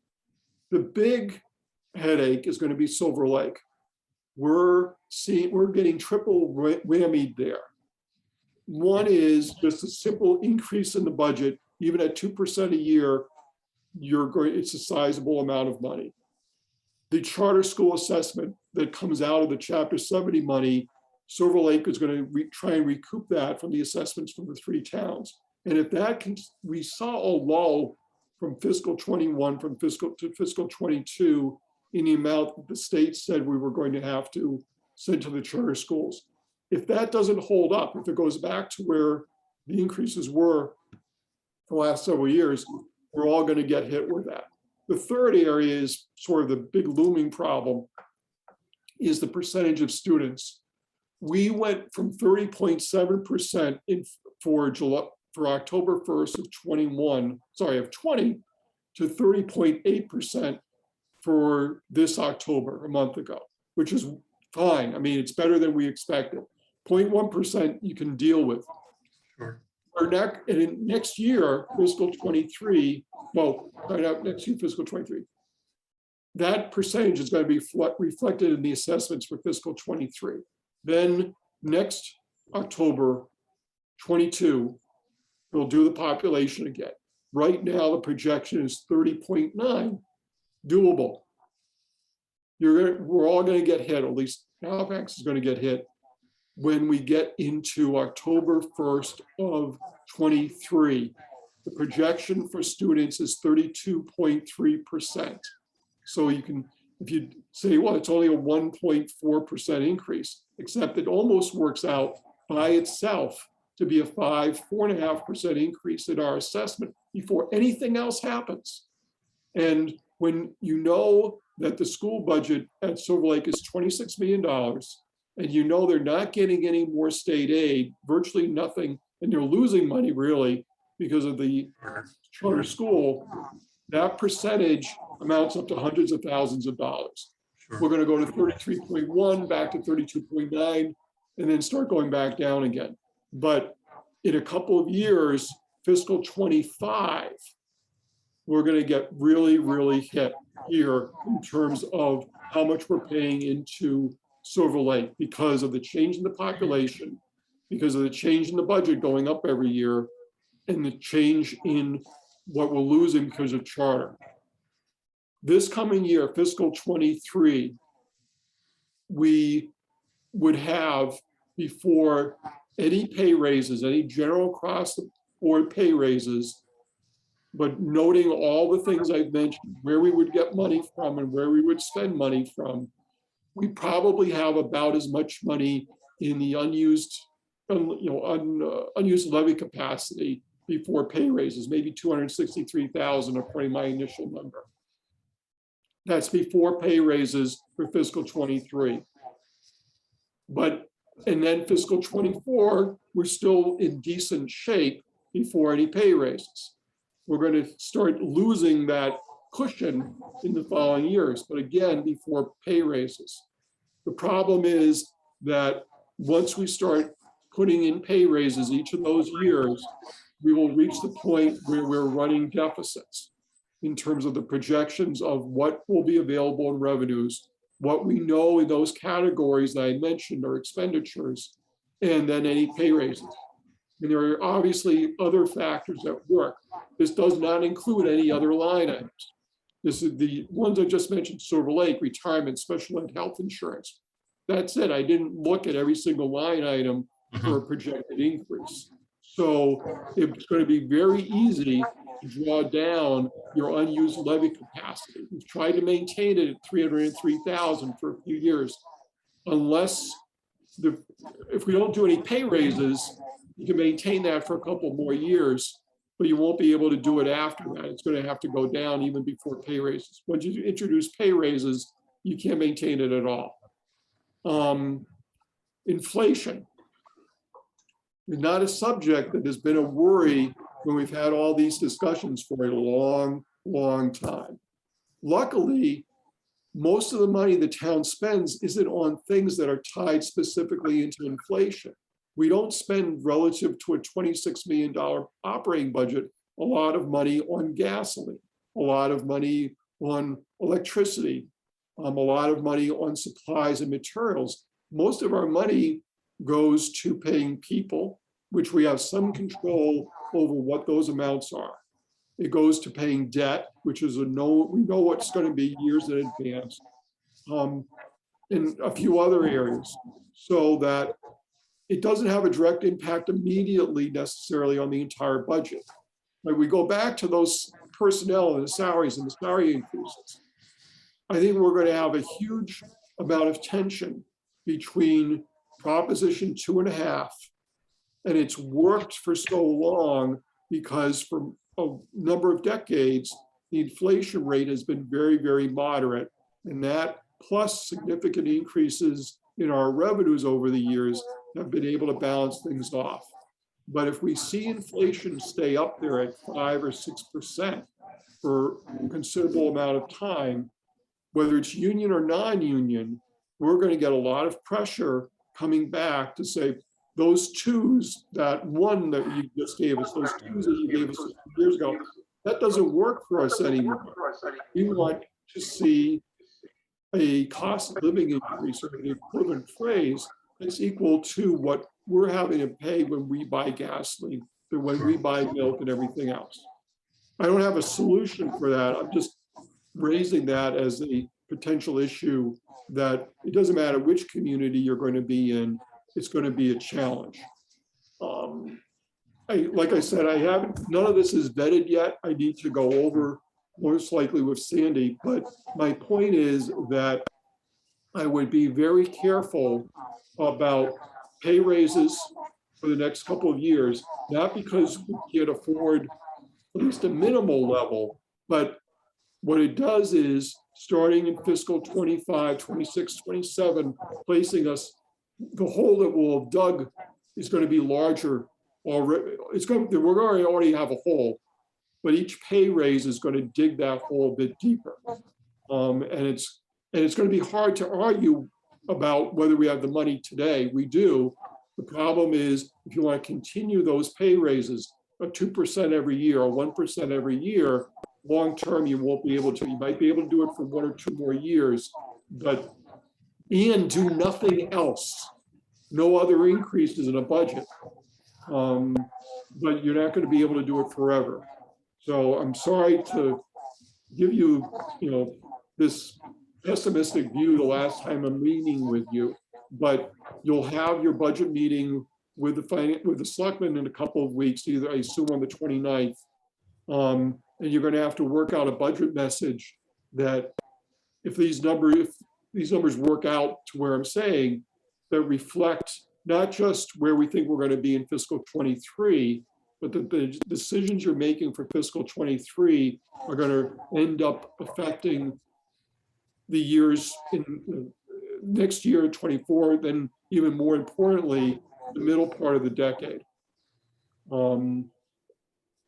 The big headache is going to be Silver Lake. We're getting triple whammied there. One is just a simple increase in the budget, even at 2% a year, it's a sizable amount of money. The charter school assessment that comes out of the Chapter 70 money, Silver Lake is going to try and recoup that from the assessments from the 3 towns. And if that can, we saw a lull from fiscal 21 to fiscal 22 in the amount that the state said we were going to have to send to the charter schools. If that doesn't hold up, if it goes back to where the increases were the last several years, we're all going to get hit with that. The third area is sort of the big looming problem, is the percentage of students. We went from 30.7% for October 1st of 20 to 30.8% for this October, a month ago, which is fine. I mean, it's better than we expected. 0.1% you can deal with. Sure. And in next year, fiscal 23, next year, fiscal 23, that percentage is going to be reflected in the assessments for fiscal 23. Then next October 22, we'll do the population again. Right now, the projection is 30.9, doable. We're all going to get hit, at least Halifax is going to get hit when we get into October 1st of 23. The projection for students is 32.3%. So you can, if you say, well, it's only a 1.4% increase, except it almost works out by itself to be a 4.5% increase in our assessment before anything else happens. And when you know that the school budget at Silver Lake is $26 million, and you know they're not getting any more state aid, virtually nothing, and they're losing money really because of the charter school, that percentage amounts up to hundreds of thousands of dollars. Sure. We're going to go to 33.1, back to 32.9, and then start going back down again. But in a couple of years, fiscal 25, we're going to get really, really hit here in terms of how much we're paying into Silver Lake because of the change in the population, because of the change in the budget going up every year, and the change in what we're losing because of charter. This coming year, fiscal 23, we would have, before any pay raises, any general across the board pay raises, but noting all the things I've mentioned, where we would get money from and where we would spend money from, we probably have about as much money in the unused levy capacity before pay raises, maybe 263,000 according to my initial number. That's before pay raises for fiscal 23. And then fiscal 24, we're still in decent shape before any pay raises. We're going to start losing that cushion in the following years, but again, before pay raises. The problem is that once we start putting in pay raises each of those years, we will reach the point where we're running deficits in terms of the projections of what will be available in revenues, what we know in those categories that I mentioned are expenditures, and then any pay raises. And there are obviously other factors at work. This does not include any other line items. This is the ones I just mentioned: Silver Lake, retirement, special ed health insurance. that's it. I didn't look at every single line item for a projected increase. So it's going to be very easy to draw down your unused levy capacity. We've tried to maintain it at 303,000 for a few years. Unless if we don't do any pay raises, you can maintain that for a couple more years, but you won't be able to do it after that. It's going to have to go down even before pay raises. Once you introduce pay raises, you can't maintain it at all. Inflation is not a subject that has been a worry when we've had all these discussions for a long, long time. Luckily, most of the money the town spends isn't on things that are tied specifically into inflation. We don't spend, relative to a $26 million operating budget, a lot of money on gasoline, a lot of money on electricity, a lot of money on supplies and materials. Most of our money goes to paying people, which we have some control over what those amounts are. It goes to paying debt, which is we know what's going to be years in advance, in a few other areas, so that it doesn't have a direct impact immediately necessarily on the entire budget. Like, we go back to those personnel and the salaries and the salary increases. I think we're going to have a huge amount of tension between Proposition 2.5, and it's worked for so long because for a number of decades, the inflation rate has been very, very moderate, and that plus significant increases in our revenues over the years have been able to balance things off. But if we see inflation stay up there at 5 or 6% for a considerable amount of time, whether it's union or non-union, we're going to get a lot of pressure coming back to say, those twos, that one that you just gave us, those twos that you gave us a few years ago, that doesn't work for us anymore. We want to see a cost of living increase or an equivalent phrase that's equal to what we're having to pay when we buy gasoline, or when we buy milk and everything else. I don't have a solution for that. I'm just raising that as a potential issue, that it doesn't matter which community you're going to be in, it's going to be a challenge. Like I said, none of this is vetted yet. I need to go over most likely with Sandy, but my point is that I would be very careful about pay raises for the next couple of years, not because we can't afford at least a minimal level, but what it does is, starting in fiscal 25, 26, 27, placing us, the hole that we'll have dug is going to be larger already. We're going to already have a hole, but each pay raise is going to dig that hole a bit deeper. And it's going to be hard to argue about whether we have the money today. We do. The problem is, if you want to continue those pay raises of 2% every year or 1% every year, long term, you won't be able to. You might be able to do it for 1 or 2 more years, but and do nothing else. No other increases in a budget. But you're not going to be able to do it forever. So I'm sorry to give you, this pessimistic view the last time I'm meeting with you, but you'll have your budget meeting with the selectmen in a couple of weeks, either I assume on the 29th. And you're going to have to work out a budget message that if these numbers work out to where I'm saying, that reflect not just where we think we're going to be in fiscal 23, but that the decisions you're making for fiscal 23 are going to end up affecting the years in next year, 24, then even more importantly, the middle part of the decade. I'm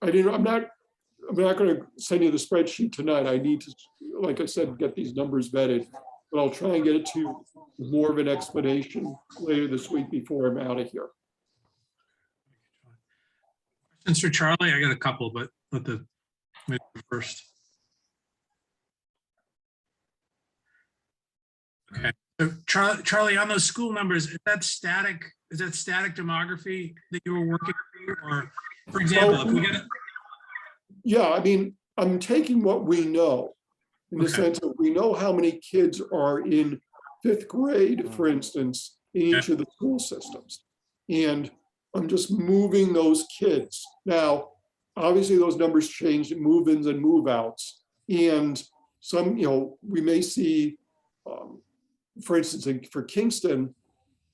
not going to send you the spreadsheet tonight. I need to, like I said, get these numbers vetted, but I'll try and get it to you with more of an explanation later this week before I'm out of here. Questions for Charlie? I got a couple, but let the committee go first. Okay. So Charlie, on those school numbers, is that static? Is that static demography that you were working with? Or, for example, if we get Yeah, I mean, I'm taking what we know in the sense that we know how many kids are in fifth grade, for instance, in each of the school systems. And I'm just moving those kids. Now, obviously those numbers change in move-ins and move-outs. And some, we may see, for instance, for Kingston,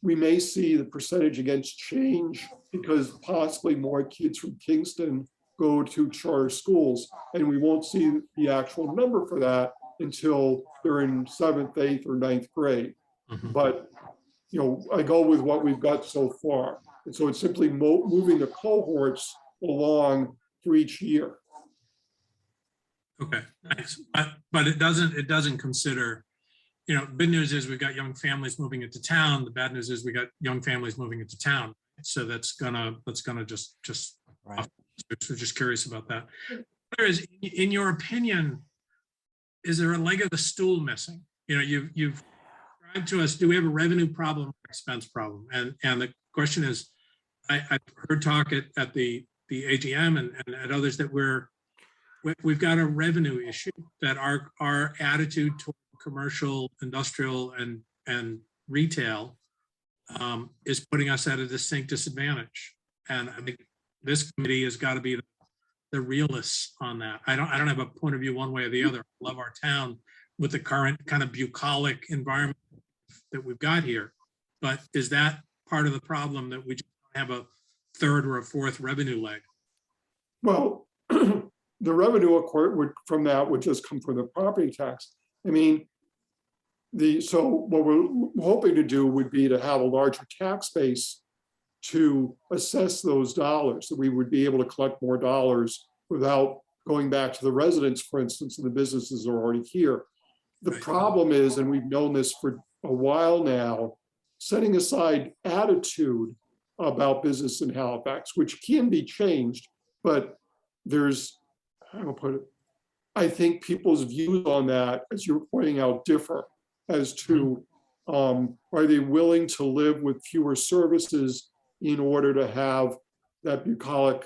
we may see the percentage against change because possibly more kids from Kingston go to charter schools, and we won't see the actual number for that until they're in 7th, 8th, or 9th grade. But I go with what we've got so far, and so it's simply moving the cohorts along for each year. Okay, thanks. But it doesn't consider, good news is we've got young families moving into town. The bad news is we got young families moving into town. So that's gonna just. Right. So just curious about that. Whereas, in your opinion, is there a leg of the stool missing? You've described to us, do we have a revenue problem or expense problem? And the question is, I've heard talk at the AGM and at others that we've got a revenue issue, that our attitude toward commercial, industrial, and retail is putting us at a distinct disadvantage. And I think this committee has got to be the realists on that. I don't have a point of view one way or the other. I love our town with the current kind of bucolic environment that we've got here. But is that part of the problem, that we just don't have a third or a fourth revenue leg? Well, the revenue from that would just come from the property tax. I mean, so what we're hoping to do would be to have a larger tax base to assess those dollars, so we would be able to collect more dollars without going back to the residents, for instance, and the businesses are already here. The problem is, and we've known this for a while now, setting aside attitude about business in Halifax, which can be changed, but there's, how to put it, I think people's views on that, as you're pointing out, differ as to, are they willing to live with fewer services in order to have that bucolic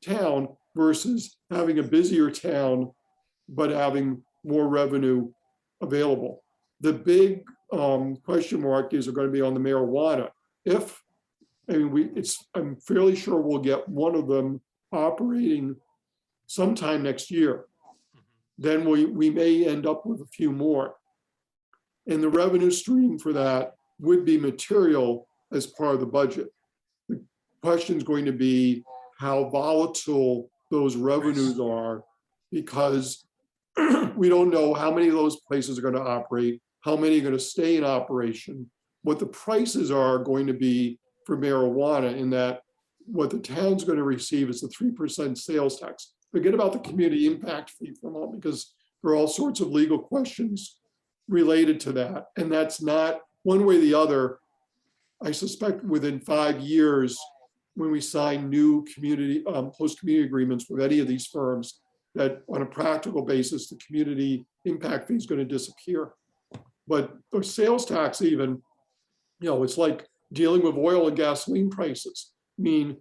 town versus having a busier town, but having more revenue available. The big question mark is going to be on the marijuana. I'm fairly sure we'll get one of them operating sometime next year. Then we may end up with a few more. And the revenue stream for that would be material as part of the budget. The question is going to be how volatile those revenues are, because we don't know how many of those places are going to operate, how many are going to stay in operation, what the prices are going to be for marijuana, in that what the town's going to receive is the 3% sales tax. Forget about the community impact fee for a moment, because there are all sorts of legal questions related to that. And that's not one way or the other. I suspect within 5 years, when we sign new community, host community agreements with any of these firms, that on a practical basis, the community impact fee is going to disappear. But the sales tax even, it's like dealing with oil and gasoline prices. I mean,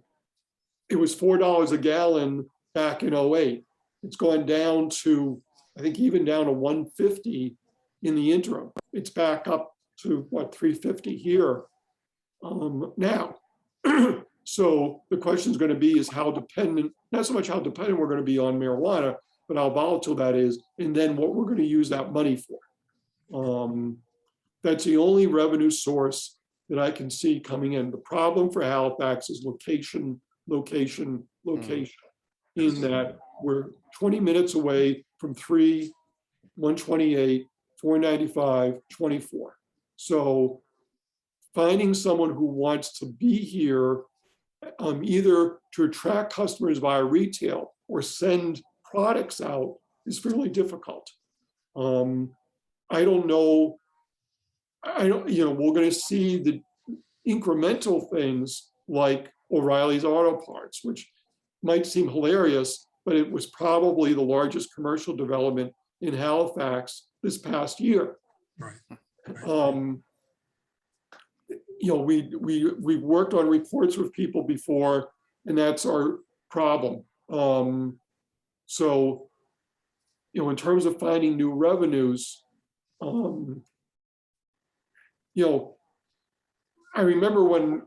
it was $4 a gallon back in 2008. It's gone down to, I think, even down to $1.50 in the interim. It's back up to what, $3.50 here now. So the question is going to be is how dependent, not so much how dependent we're going to be on marijuana, but how volatile that is, and then what we're going to use that money for. That's the only revenue source that I can see coming in. The problem for Halifax is location, location, location, in that we're 20 minutes away from 3, 128, 495, 24. So finding someone who wants to be here, either to attract customers via retail or send products out, is fairly difficult. I don't know. We're going to see the incremental things like O'Reilly's Auto Parts, which might seem hilarious, but it was probably the largest commercial development in Halifax this past year. Right. We've worked on reports with people before, and that's our problem. So, in terms of finding new revenues, you know, I remember when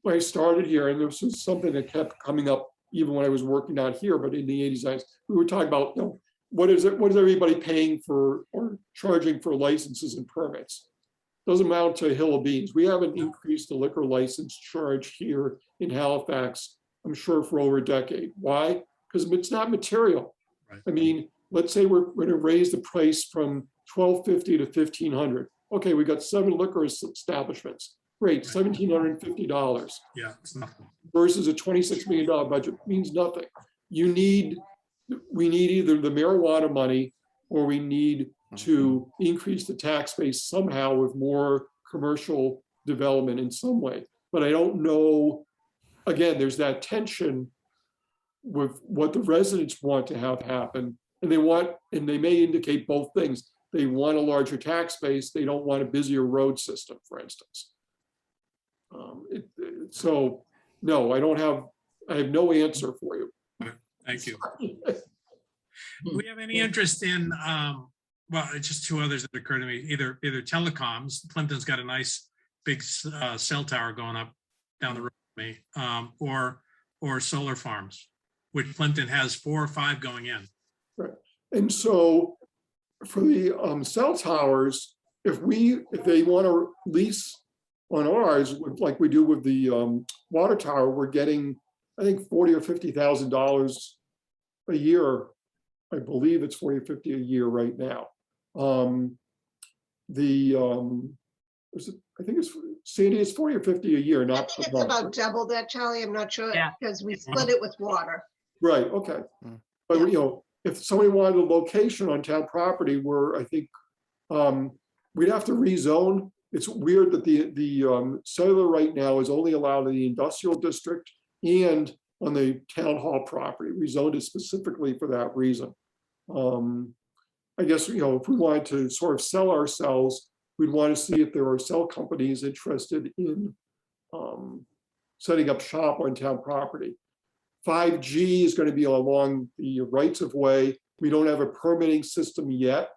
I started here, and this was something that kept coming up even when I was working out here, but in the 80s, we were talking about, you know, what is everybody paying for or charging for licenses and permits? Doesn't amount to a hill of beans. We haven't increased the liquor license charge here in Halifax, I'm sure, for over a decade. Why? Because it's not material. Right. I mean, let's say we're going to raise the price from $12.50 to $1,500. Okay, we got 7 liquor establishments. Great, $1,750 Yeah, it's nothing. versus a $26 million budget means nothing. We need either the marijuana money or we need to increase the tax base somehow with more commercial development in some way. But I don't know, again, there's that tension with what the residents want to have happen. And they may indicate both things. They want a larger tax base. They don't want a busier road system, for instance. So no, I have no answer for you. Thank you. Do we have any interest in, well, it's just 2 others that occur to me, either telecoms, Plimpton's got a nice big cell tower going up down the road from me, or solar farms, which Plimpton has 4 or 5 going in. Right. And so for the cell towers, if they want to lease on ours, like we do with the water tower, we're getting, I think, $40,000 or $50,000 a year. I believe it's 40 or 50 a year right now. I think it's Sandy, it's 40 or 50 a year, I not think per it's month. about double that, Charlie. I'm not sure, Yeah. because we split it with water. Right, okay. But Yeah. you know, if somebody wanted a location on town property where I think we'd have to rezone. It's weird that the cellular right now is only allowed in the industrial district and on the town hall property. We zoned it specifically for that reason. I guess, you know, if we wanted to sort of sell ourselves, we'd want to see if there are cell companies interested in setting up shop on town property. 5G is going to be along the rights of way. We don't have a permitting system yet.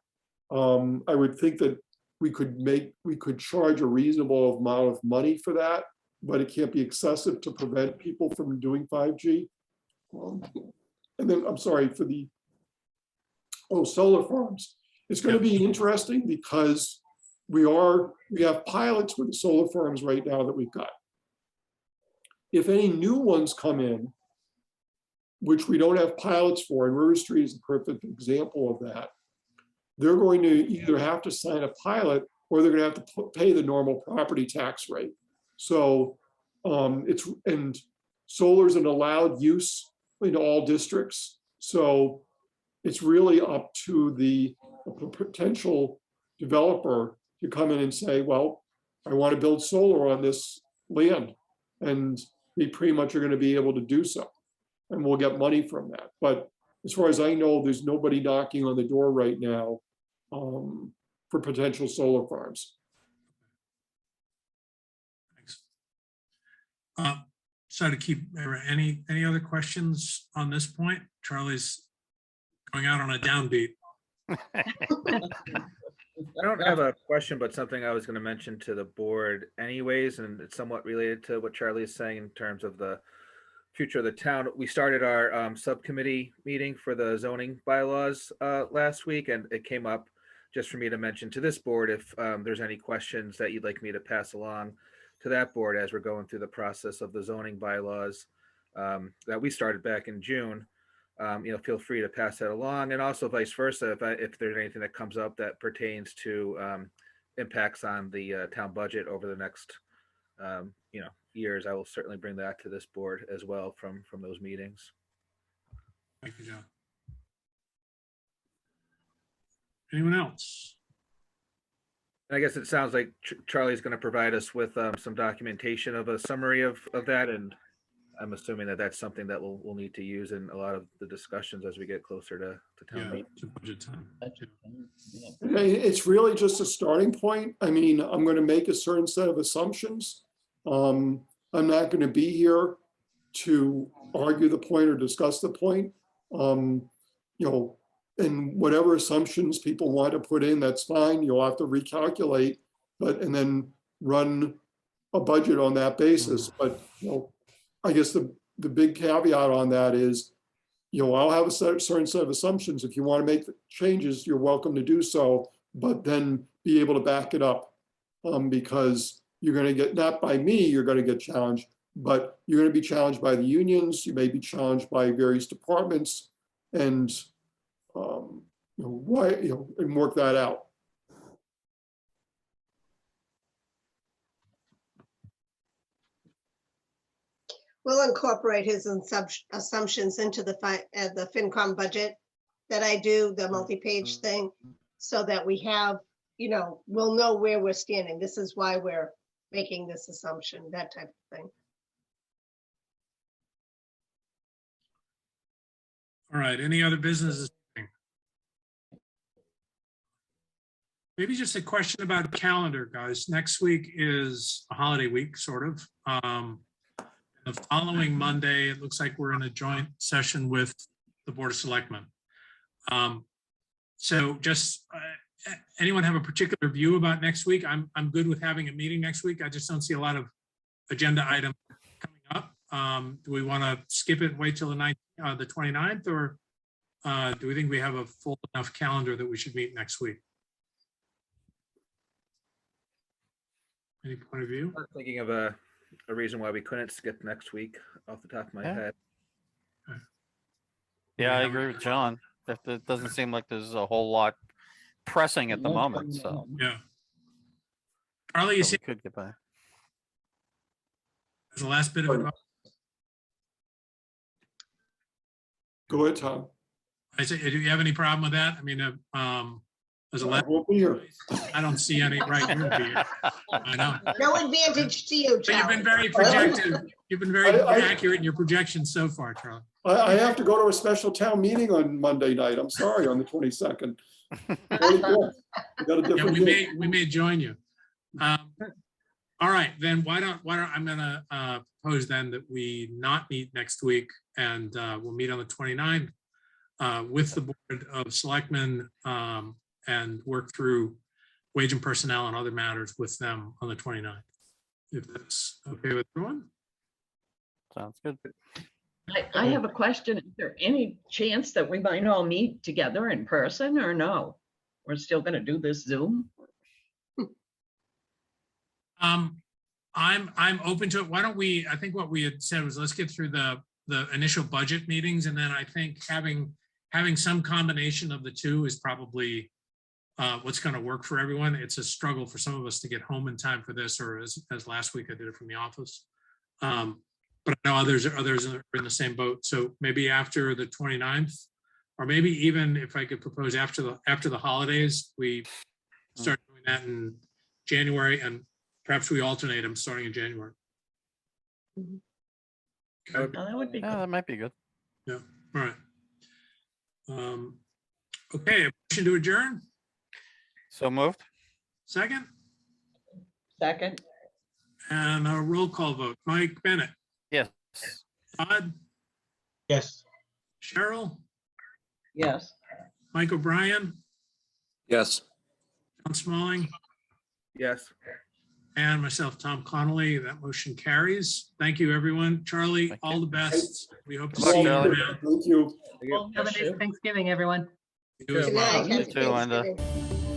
I would think that we could charge a reasonable amount of money for that, but it can't be excessive to prevent people from doing 5G. And then, I'm sorry, for the solar farms. It's going to be interesting because we have pilots with the solar farms right now that we've got. If any new ones come in, which we don't have pilots for, and River Street is a perfect example of that, they're going to either have to sign a pilot or they're going to have to pay the normal property tax rate. So and solar is an allowed use in all districts. So it's really up to the potential developer to come in and say, well, I want to build solar on this land. And they pretty much are going to be able to do so. And we'll get money from that. But as far as I know, there's nobody knocking on the door right now for potential solar farms. Thanks. So to keep, any other questions on this point? Charlie's going out on a downbeat. I don't have a question, but something I was going to mention to the board anyways, and it's somewhat related to what Charlie is saying in terms of the future of the town. We started our subcommittee meeting for the zoning bylaws last week, and it came up just for me to mention to this board if there's any questions that you'd like me to pass along to that board as we're going through the process of the zoning bylaws that we started back in June. Feel free to pass that along, and also vice versa. If there's anything that comes up that pertains to impacts on the town budget over the next years, I will certainly bring that to this board as well from those meetings. Thank you, John. Anyone else? And I guess it sounds like Charlie's going to provide us with some documentation of a summary of that, and I'm assuming that that's something that we'll need to use in a lot of the discussions as we get closer to town meeting. To budget time. It's really just a starting point. I mean, I'm going to make a certain set of assumptions. I'm not going to be here to argue the point or discuss the point. And whatever assumptions people want to put in, that's fine. You'll have to recalculate, and then run a budget on that basis. But, I guess the big caveat on that is, I'll have a certain set of assumptions. If you want to make changes, you're welcome to do so, but then be able to back it up, because you're going to get, not by me, you're going to get challenged, but you're going to be challenged by the unions. You may be challenged by various departments, and and work that out. We'll incorporate his assumptions into the FinCom budget that I do, the multi-page thing, so that we have, we'll know where we're standing. This is why we're making this assumption, that type of thing. All right, any other businesses? Maybe just a question about calendar, guys. Next week is a holiday week, sort of. The following Monday, it looks like we're in a joint session with the Board of Selectmen. So just anyone have a particular view about next week? I'm good with having a meeting next week. I just don't see a lot of agenda items coming up. Do we want to skip it and wait till the 29th, or do we think we have a full enough calendar that we should meet next week? Any point of view? I'm thinking of a reason why we couldn't skip next week off the top of my head. Yeah, I agree with John. It doesn't seem like there's a whole lot pressing at the moment, so. Yeah. Charlie, you so see we could get by. the last bit of advice? Go ahead, Tom. I say, do you have any problem with that? I mean, there's a I lot. won't be here. I don't see any right here. I know. No advantage to you, But you've Charlie. been very projective. You've been very accurate in your projections so far, Charlie. I have to go to a special town meeting on Monday night. I'm sorry, on the 22nd. I got a Yeah, different day. we may join you. All right, then why don't I'm gonna propose then that we not meet next week, and we'll meet on the 29th with the Board of Selectmen and work through wage and personnel and other matters with them on the 29th. If that's okay with everyone? Sounds good. I have a question. Is there any chance that we might all meet together in person, or no? We're still going to do this Zoom? I'm open to it. Why don't we, I think what we had said was let's get through the initial budget meetings, and then I think having some combination of the two is probably what's going to work for everyone. It's a struggle for some of us to get home in time for this, or as last week I did it from the office. But I know others are in the same boat. So maybe after the 29th, or maybe even if I could propose after the holidays, we start doing that in January, and perhaps we alternate them starting in January. Okay. That would be Yeah, good. that might be good. Yeah, all right. Okay, a motion to adjourn, So moved? second, Second, and a roll call vote. Mike Bennett, Yes. Todd, Yes. Cheryl, yes. Mike O'Brien, Yes. John Smalling, Yes. and myself, Tom Connolly. That motion carries. Thank you, everyone. Charlie, Thank all you. the best. We hope to Good luck, see you Charlie. around. Thank you. Have a nice Thanksgiving, everyone. You as Good well. night. You Happy too, Linda. Thanksgiving.